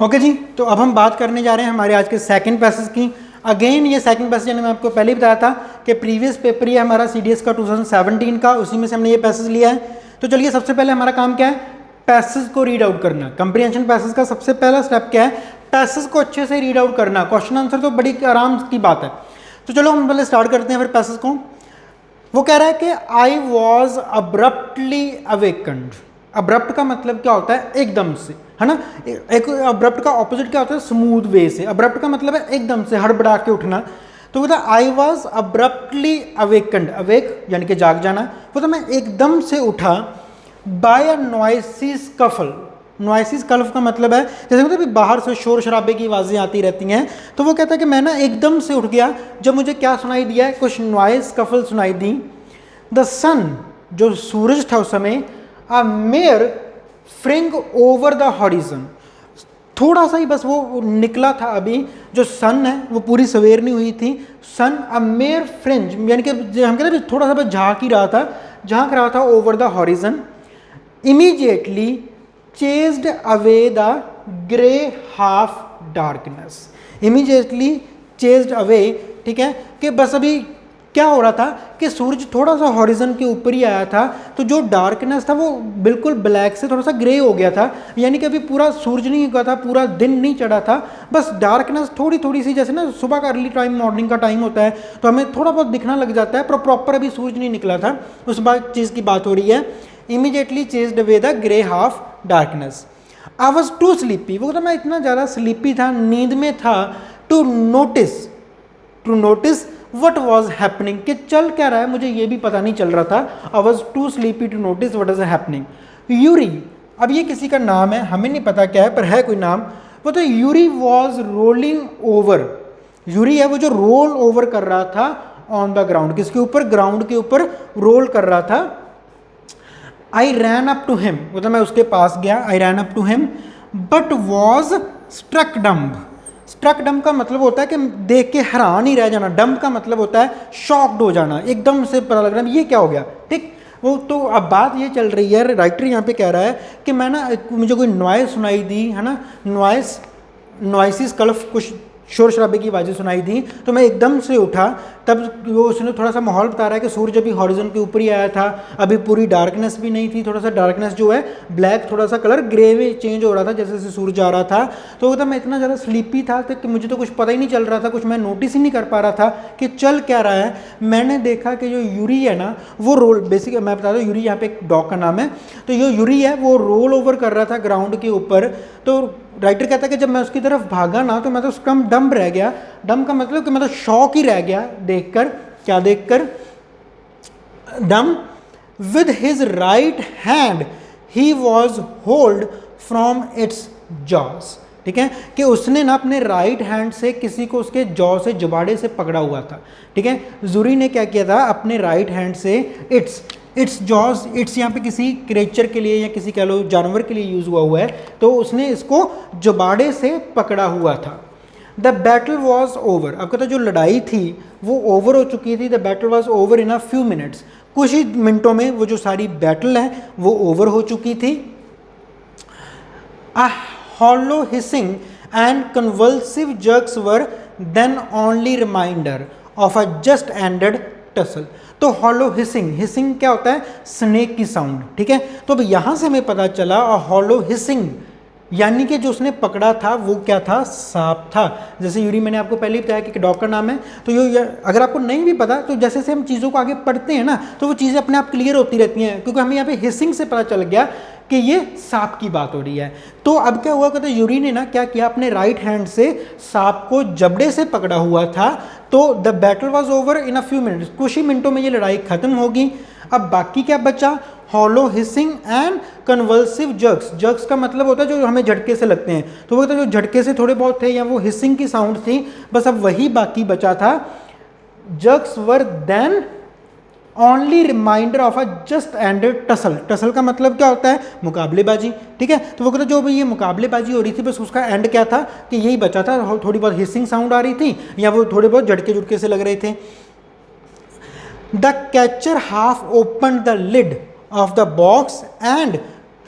ओके जी, तो अब हम बात करने जा रहे हैं हमारे आज के सेकंड पैसेज की। अगेन ये सेकंड पैसेज मैंने आपको पहले ही बताया था कि प्रीवियस पेपर ये हमारा CDS का 2017 का, उसी में से हमने ये पैसेज लिया है। तो चलिए सबसे पहले हमारा काम क्या है, पैसेज को रीड आउट करना। कंप्रीहेंशन पैसेज का सबसे पहला स्टेप क्या है, पैसेज को अच्छे से रीड आउट करना। क्वेश्चन आंसर तो बड़ी आराम की बात है। तो चलो हम पहले स्टार्ट करते हैं फिर पैसेज को। वो कह रहा है कि I was abruptly awakened. Abrupt का मतलब क्या होता है, एकदम से, है ना। एक अब्रप्ट का ऑपोजिट क्या होता है, स्मूथ वे से। अब्रप्ट का मतलब है एकदम से हड़बड़ा के उठना। तो बोला I was abruptly awakened, awake यानी कि जाग जाना। वो तो मैं एकदम से उठा बाय अ नॉइसी स्कफल। नॉइसी स्कल्फ का मतलब है जैसे मतलब बाहर से शोर शराबे की आवाज़ें आती रहती हैं, तो वो कहता है कि मैं ना एकदम से उठ गया जब मुझे क्या सुनाई दिया है, कुछ नॉइज स्कफल सुनाई दी। द सन, जो सूरज था उस समय, a mere fringe over the horizon, थोड़ा सा ही बस वो निकला था अभी। जो सन है वो पूरी सवेर नहीं हुई थी। सन अ मेयर फ्रिंज यानी कि हम कहते हैं थोड़ा सा बस झांक रहा था over the horizon. Immediately chased away the grey half darkness. Immediately chased away, ठीक है, कि बस अभी क्या हो रहा था कि सूरज थोड़ा सा हॉरिजन के ऊपर ही आया था, तो जो डार्कनेस था वो बिल्कुल ब्लैक से थोड़ा सा ग्रे हो गया था। यानी कि अभी पूरा सूरज नहीं हुआ था, पूरा दिन नहीं चढ़ा था, बस डार्कनेस थोड़ी थोड़ी सी, जैसे ना सुबह का अर्ली टाइम मॉर्निंग का टाइम होता है तो हमें थोड़ा बहुत दिखना लग जाता है, पर प्रॉपर अभी सूरज नहीं निकला था, उस बात चीज़ की बात हो रही है। Immediately chased away the grey half darkness. I was too sleepy, वो तो मैं इतना ज़्यादा स्लीपी था, नींद में था, to notice what was happening, कि चल क्या रहा है मुझे ये भी पता नहीं चल रहा था। I was too sleepy to notice what is happening. Yuri, अब ये किसी का नाम है, हमें नहीं पता क्या है, पर है कोई नाम। वो तो Yuri was rolling over, Yuri है वो जो रोल ओवर कर रहा था ऑन द ग्राउंड, किसके ऊपर, ग्राउंड के ऊपर रोल कर रहा था। I ran up to him, मतलब मैं उसके पास गया, I ran up to him, but was struck dumb. Struck dumb का मतलब होता है कि देख के हैरान ही रह जाना, डम्ब का मतलब होता है शॉक्ड हो जाना, एकदम से पता लग रहा है ये क्या हो गया, ठीक। वो तो अब बात ये चल रही है, राइटर यहाँ पे कह रहा है कि मैं ना, मुझे कोई नॉइस सुनाई दी, है ना, नॉइसी स्कल्फ कुछ शोर शराबे की आवाज़ें सुनाई दी। तो मैं एकदम से उठा, तब वो उसने थोड़ा सा माहौल बता रहा है कि सूरज अभी हॉरिजन के ऊपर ही आया था, अभी पूरी डार्कनेस भी नहीं थी, थोड़ा सा डार्कनेस जो है ब्लैक, थोड़ा सा कलर ग्रे में चेंज हो रहा था जैसे जैसे सूरज आ रहा था। तो मतलब मैं इतना ज़्यादा स्लीपी था कि मुझे तो कुछ पता ही नहीं चल रहा था, कुछ मैं नोटिस ही नहीं कर पा रहा था कि चल क्या रहा है। मैंने देखा कि जो यूरी है ना वो रोल, बेसिक मैं बता दूँ यूरी यहाँ पे एक डॉग का नाम है, तो जो यूरी है वो रोल ओवर कर रहा था ग्राउंड के ऊपर। तो राइटर कहता है कि जब मैं उसकी तरफ भागा ना तो मैं तो उसका डम्ब रह गया। डम्ब का मतलब कि मैं तो शॉक ही रह गया देखकर। क्या देखकर? Dumb. With his right hand he was hold from its jaws. ठीक है, कि उसने ना अपने राइट हैंड से किसी को उसके जॉ से, जुबाड़े से पकड़ा हुआ था। ठीक है, ज़ूरी ने क्या किया था, अपने राइट हैंड से इट्स जॉज, इट्स यहाँ पे किसी क्रिएचर के लिए या किसी कह लो जानवर के लिए यूज़ हुआ है, तो उसने इसको जुबाड़े से पकड़ा हुआ था। The battle was over. अब कहता जो लड़ाई थी वो ओवर हो चुकी थी। The battle was over in a few minutes. कुछ ही मिनटों में वो जो सारी बैटल है वो ओवर हो चुकी थी। A hollow hissing and convulsive jerks were then only reminder of a just ended tussle। तो हॉलो हिसिंग, हिसिंग क्या होता है? स्नेक की साउंड। ठीक है, तो अब यहाँ से हमें पता चला हॉलो हिसिंग यानी कि जो उसने पकड़ा था वो क्या था? सांप था। जैसे यूरी मैंने आपको पहले ही बताया कि डॉग का नाम है, तो ये अगर आपको नहीं भी पता तो जैसे जैसे हम चीज़ों को आगे पढ़ते हैं ना तो वो चीज़ें अपने आप क्लियर होती रहती हैं, क्योंकि हमें यहाँ पे हिसिंग से पता चल गया कि ये सांप की बात हो रही है। तो अब क्या हुआ, कहते यूरी ने ना क्या किया, अपने राइट हैंड से सांप को जबड़े से पकड़ा हुआ था। तो the battle was over in a few minutes, कुछ ही मिनटों में ये लड़ाई खत्म होगी। अब बाकी क्या बचा? Hollow hissing and convulsive jerks. Jerks का मतलब होता है जो हमें झटके से लगते हैं, तो वो तो जो झटके से थोड़े बहुत थे या वो हिसिंग की साउंड थी, बस अब वही बाकी बचा था। Jerks were then only reminder of a just ended tussle. Tussle का मतलब क्या होता है? मुकाबलेबाजी। ठीक है, तो वो कहते जो भी ये मुकाबलेबाजी हो रही थी बस उसका एंड क्या था कि यही बचा था। थोड़ी बहुत हिसिंग साउंड आ रही थी या वो थोड़े बहुत झटके झुटके से लग रहे थे। The catcher half open the lid of the box and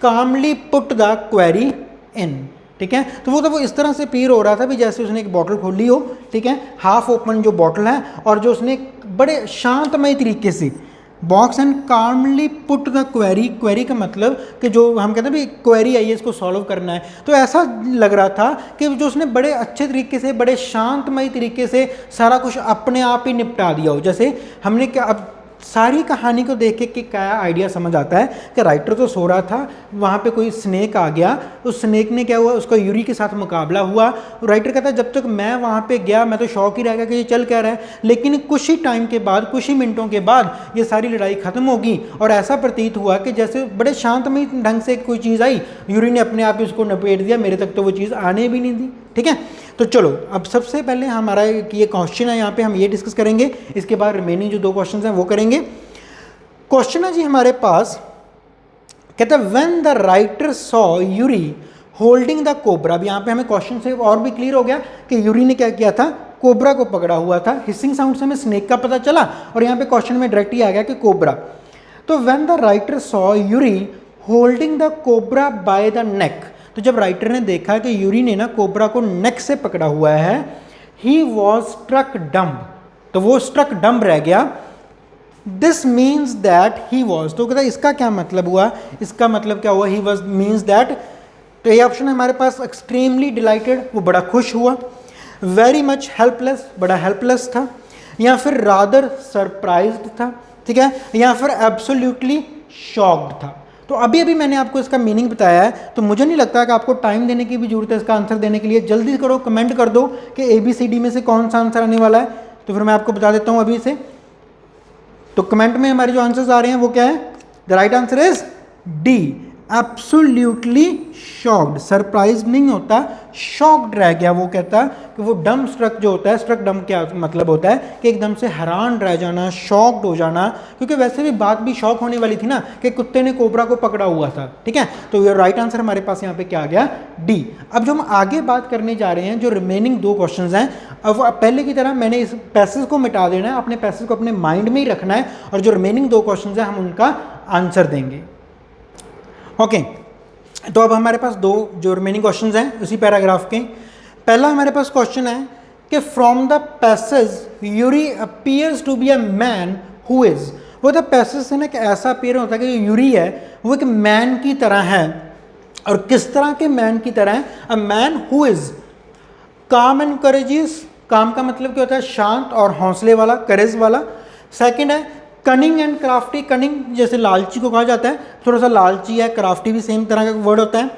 calmly put the query in. ठीक है, तो वो इस तरह से पीर हो रहा था भी जैसे उसने एक बॉटल खोली हो। ठीक है, हाफ ओपन जो बॉटल है और जो उसने बड़े शांतमय तरीके से box and calmly put the query. Query का मतलब कि जो हम कहते हैं भी क्वेरी आई है इसको सॉल्व करना है, तो ऐसा लग रहा था कि जो उसने बड़े अच्छे तरीके से, बड़े शांतमय तरीके से सारा कुछ अपने आप ही निपटा दिया हो। जैसे हमने क्या, अब सारी कहानी को देख के क्या आइडिया समझ आता है कि राइटर तो सो रहा था, वहाँ पे कोई स्नेक आ गया, उस स्नेक ने क्या हुआ, उसका यूरी के साथ मुकाबला हुआ। राइटर कहता है जब तक मैं वहाँ पे गया मैं तो शौक ही रह गया कि ये चल क्या रहा है, लेकिन कुछ ही टाइम के बाद, कुछ ही मिनटों के बाद ये सारी लड़ाई खत्म होगी और ऐसा प्रतीत हुआ कि जैसे बड़े शांतमय ढंग से कोई चीज़ आई, यूरी ने अपने आप ही उसको नपेट दिया, मेरे तक तो वो चीज़ आने भी नहीं दी। ठीक है, तो चलो अब सबसे पहले हमारा ये क्वेश्चन है, यहाँ पे हम ये डिस्कस करेंगे, इसके बाद रिमेनिंग जो 2 क्वेश्चन हैं वो करेंगे। क्वेश्चन है जी हमारे पास, कहता है when the writer saw Yuri holding the cobra. अब यहाँ पे हमें क्वेश्चन से और भी क्लियर हो गया कि यूरी ने क्या किया था, कोबरा को पकड़ा हुआ था। हिसिंग साउंड से हमें स्नेक का पता चला और यहाँ पे क्वेश्चन में डायरेक्ट ही आ गया कि कोबरा। तो when the writer saw Yuri holding the cobra by the neck, तो जब राइटर ने देखा कि यूरी ने ना कोबरा को नेक से पकड़ा हुआ है, ही वॉज स्ट्रक डम्ब, तो वो स्ट्रक डम्ब रह गया। This means that he was, तो कहता इसका क्या मतलब हुआ, इसका मतलब क्या हुआ, ही वॉज मीन्स दैट, तो ये ऑप्शन है हमारे पास। एक्सट्रीमली डिलाइटेड, वो बड़ा खुश हुआ। वेरी मच हेल्पलेस, बड़ा हेल्पलेस था, या फिर रादर सरप्राइज्ड था। ठीक है, या फिर एब्सोल्युटली शॉक्ड था। तो अभी अभी मैंने आपको इसका मीनिंग बताया है, तो मुझे नहीं लगता कि आपको टाइम देने की भी जरूरत है इसका आंसर देने के लिए। जल्दी करो, कमेंट कर दो कि ABCD में से कौन सा आंसर आने वाला है, तो फिर मैं आपको बता देता हूँ अभी से। तो कमेंट में हमारे जो आंसर्स आ रहे हैं वो क्या है, the right answer is D, absolutely shocked. Surprise नहीं होता, शॉक्ड रह गया। वो कहता कि वो डम स्ट्रक जो होता है, स्ट्रक डम क्या मतलब होता है कि एकदम से हैरान रह जाना, शॉक्ड हो जाना, क्योंकि वैसे भी बात भी शॉक होने वाली थी ना कि कुत्ते ने कोबरा को पकड़ा हुआ था। ठीक है, तो ये राइट आंसर हमारे पास यहाँ पे क्या आ गया, डी। अब जो हम आगे बात करने जा रहे हैं, जो रिमेनिंग 2 क्वेश्चंस हैं, अब पहले की तरह मैंने इस पैसेज को मिटा देना है, अपने पैसेज को अपने माइंड में ही रखना है, और जो रिमेनिंग 2 क्वेश्चंस हैं हम उनका आंसर देंगे। ओके, तो अब हमारे पास 2 जो रिमेनिंग क्वेश्चंस हैं उसी पैराग्राफ के। पहला हमारे पास क्वेश्चन है कि from the passage Yuri appears to be a man who is, वो द पैसेज से ना एक ऐसा अपीयर होता है कि जो यूरी है वो एक मैन की तरह है। और किस तरह के मैन की तरह है? अ man who is calm and courageous, काम का मतलब क्या होता है? शांत और हौसले वाला, करेज वाला। सेकंड है कनिंग एंड क्राफ्टी, कनिंग जैसे लालची को कहा जाता है, थोड़ा सा लालची है, क्राफ्टी भी सेम तरह का वर्ड होता है।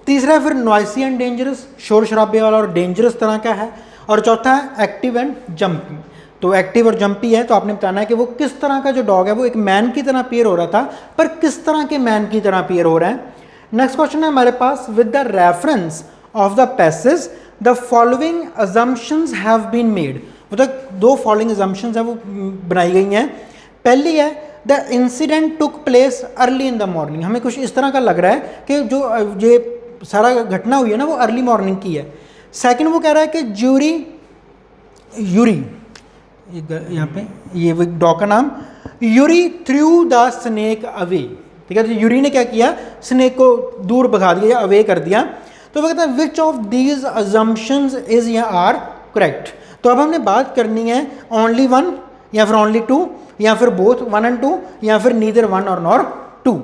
तीसरा है फिर नॉइसी एंड डेंजरस, शोर शराबे वाला और डेंजरस तरह का है। और चौथा है एक्टिव एंड जंपी, तो एक्टिव और जंपी है, तो आपने बताना है कि वो किस तरह का जो डॉग है वो एक मैन की तरह अपीयर हो रहा था, पर किस तरह के मैन की तरह अपीयर हो रहा है। नेक्स्ट क्वेश्चन है हमारे पास, with the reference of the passage the following assumptions have been made, मतलब दो फॉलोइंग अजम्पशंस है वो बनाई गई हैं। पहली है the incident took place early in the morning, हमें कुछ इस तरह का लग रहा है कि जो ये सारा घटना हुई है ना वो अर्ली मॉर्निंग की है। सेकंड वो कह रहा है कि यूरी यहाँ पे ये डॉग का नाम, Yuri through the snake away, ठीक है, तो यूरी ने क्या किया? स्नेक को दूर भगा दिया या अवे कर दिया। तो वो कहता है which of these assumptions is या आर करेक्ट। तो अब हमने बात करनी है ओनली वन या फिर ओनली टू या फिर बोथ 1 and 2 या फिर नीदर 1 और नॉर 2।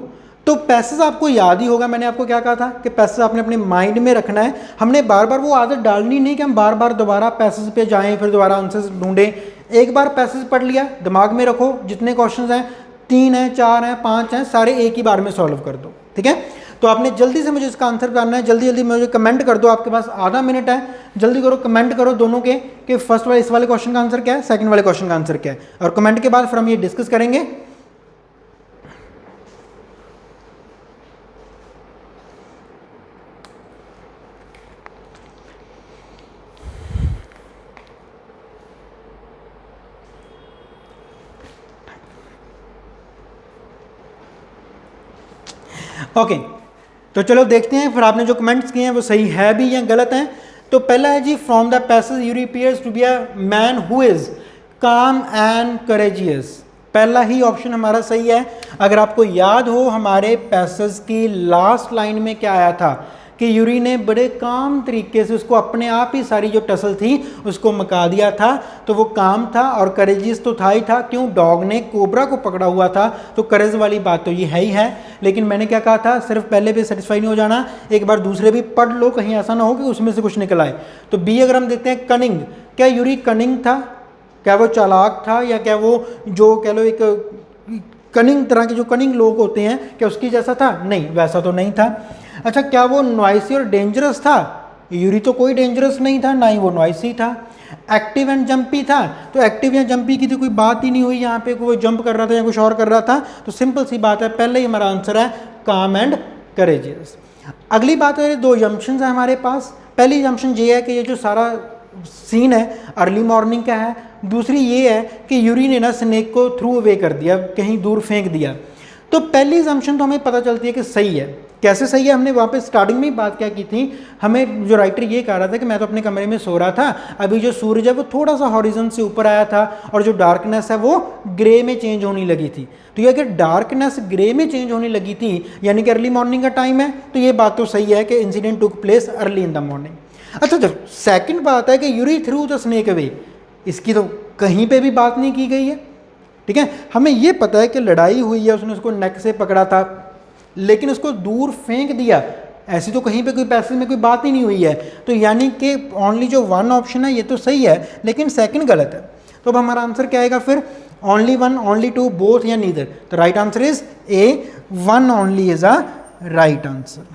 तो पैसेज आपको याद ही होगा, मैंने आपको क्या कहा था कि पैसेज आपने अपने माइंड में रखना है। हमने बार बार वो आदत डालनी नहीं कि हम बार बार दोबारा पैसेज पे जाएं फिर दोबारा आंसर्स ढूंढें। एक बार पैसेज पढ़ लिया, दिमाग में रखो, जितने क्वेश्चंस हैं 3 हैं 4 हैं 5 हैं, सारे एक ही बार में सॉल्व कर दो, ठीक है। तो आपने जल्दी से मुझे इसका आंसर बताना है, जल्दी जल्दी मुझे कमेंट कर दो, आपके पास आधा मिनट है, जल्दी करो, कमेंट करो दोनों के कि फर्स्ट वाले इस वाले क्वेश्चन का आंसर क्या है, सेकंड वाले क्वेश्चन का आंसर क्या है, और कमेंट के बाद फिर हम ये डिस्कस करेंगे। ओके तो चलो देखते हैं फिर आपने जो कमेंट्स किए हैं वो सही है भी या गलत हैं। तो पहला है जी, from the passage Yuri appears to be a man who is calm and courageous, पहला ही ऑप्शन हमारा सही है। अगर आपको याद हो हमारे पैसेज की लास्ट लाइन में क्या आया था कि यूरी ने बड़े काम तरीके से उसको अपने आप ही सारी जो टसल थी उसको मका दिया था, तो वो काम था। और करेजियस तो था ही था, क्यों? डॉग ने कोबरा को पकड़ा हुआ था, तो करेज वाली बात तो ये है ही है। लेकिन मैंने क्या कहा था, सिर्फ पहले पे सेटिस्फाई नहीं हो जाना, एक बार दूसरे भी पढ़ लो, कहीं ऐसा ना हो कि उसमें से कुछ निकल आए। तो बी अगर हम देखते हैं कनिंग, क्या यूरी कनिंग था? क्या वो चालाक था? या क्या वो जो कह लो एक कनिंग तरह के जो कनिंग लोग होते हैं क्या उसकी जैसा था? नहीं, वैसा तो नहीं था। अच्छा, क्या वो नॉइसी और डेंजरस था? यूरी तो कोई डेंजरस नहीं था, ना ही वो नॉइसी था। एक्टिव एंड जंपी था, तो एक्टिव या जंपी की तो कोई बात ही नहीं हुई यहाँ पे, कोई जंप कर रहा था या कुछ और कर रहा था। तो सिंपल सी बात है, पहले ही हमारा आंसर है काम एंड करेजियस। अगली बात है, दो जंक्शंस है हमारे पास। पहली जंक्शन ये है कि ये जो सारा सीन है अर्ली मॉर्निंग का है। दूसरी ये है कि यूरी ने ना स्नेक को थ्रू अवे कर दिया, कहीं दूर फेंक दिया। तो पहली जंक्शन तो हमें पता चलती है कि सही है। कैसे सही है? हमने वहाँ पे स्टार्टिंग में ही बात क्या की थी, हमें जो राइटर ये कह रहा था कि मैं तो अपने कमरे में सो रहा था, अभी जो सूरज है वो थोड़ा सा हॉरिजन से ऊपर आया था और जो डार्कनेस है वो ग्रे में चेंज होने लगी थी। तो ये अगर डार्कनेस ग्रे में चेंज होने लगी थी यानी कि अर्ली मॉर्निंग का टाइम है, तो ये बात तो सही है कि incident took place early in the morning. अच्छा, जब सेकंड बात है कि Yuri through the snake away, इसकी तो कहीं पे भी बात नहीं की गई है, ठीक है। हमें ये पता है कि लड़ाई हुई है, उसने उसको नेक से पकड़ा था लेकिन उसको दूर फेंक दिया, ऐसी तो कहीं पे कोई पैसेज में कोई बात ही नहीं हुई है। तो यानी कि ओनली जो 1 ऑप्शन है ये तो सही है लेकिन सेकंड गलत है। तो अब हमारा आंसर क्या आएगा फिर? ओनली 1, ओनली 2, बोथ या नीदर। तो right answer is a, 1 only is a right answer.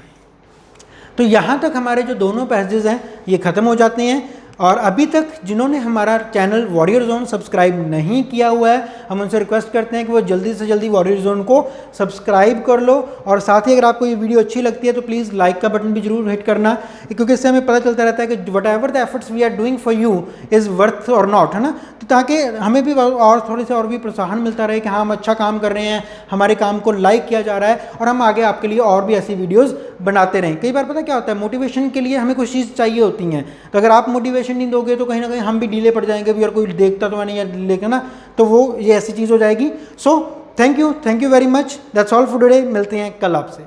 तो यहाँ तक हमारे जो दोनों पैसेजेस हैं ये ख़त्म हो जाते हैं। और अभी तक जिन्होंने हमारा चैनल वॉरियर जोन सब्सक्राइब नहीं किया हुआ है, हम उनसे रिक्वेस्ट करते हैं कि वो जल्दी से जल्दी वॉरियर जोन को सब्सक्राइब कर लो। और साथ ही अगर आपको ये वीडियो अच्छी लगती है तो प्लीज़ लाइक का बटन भी जरूर हिट करना, क्योंकि इससे हमें पता चलता रहता है कि whatever the efforts we are doing for you is worth और नॉट, है ना। तो ताकि हमें भी और थोड़ी सी और भी प्रोत्साहन मिलता रहे कि हाँ हम अच्छा काम कर रहे हैं, हमारे काम को लाइक किया जा रहा है और हम आगे आपके लिए और भी ऐसी वीडियोज़ बनाते रहें। कई बार पता क्या होता है, मोटिवेशन के लिए हमें कुछ चीज़ चाहिए होती हैं, तो अगर आप मोटिवेशन नहीं दोगे तो कहीं ना कहीं हम भी डीले पड़ जाएंगे भी, और कोई देखता तो नहीं है लेकिन ना, तो वो ये ऐसी चीज़ हो जाएगी। So thank you very much, that's all for today. मिलते हैं कल आपसे।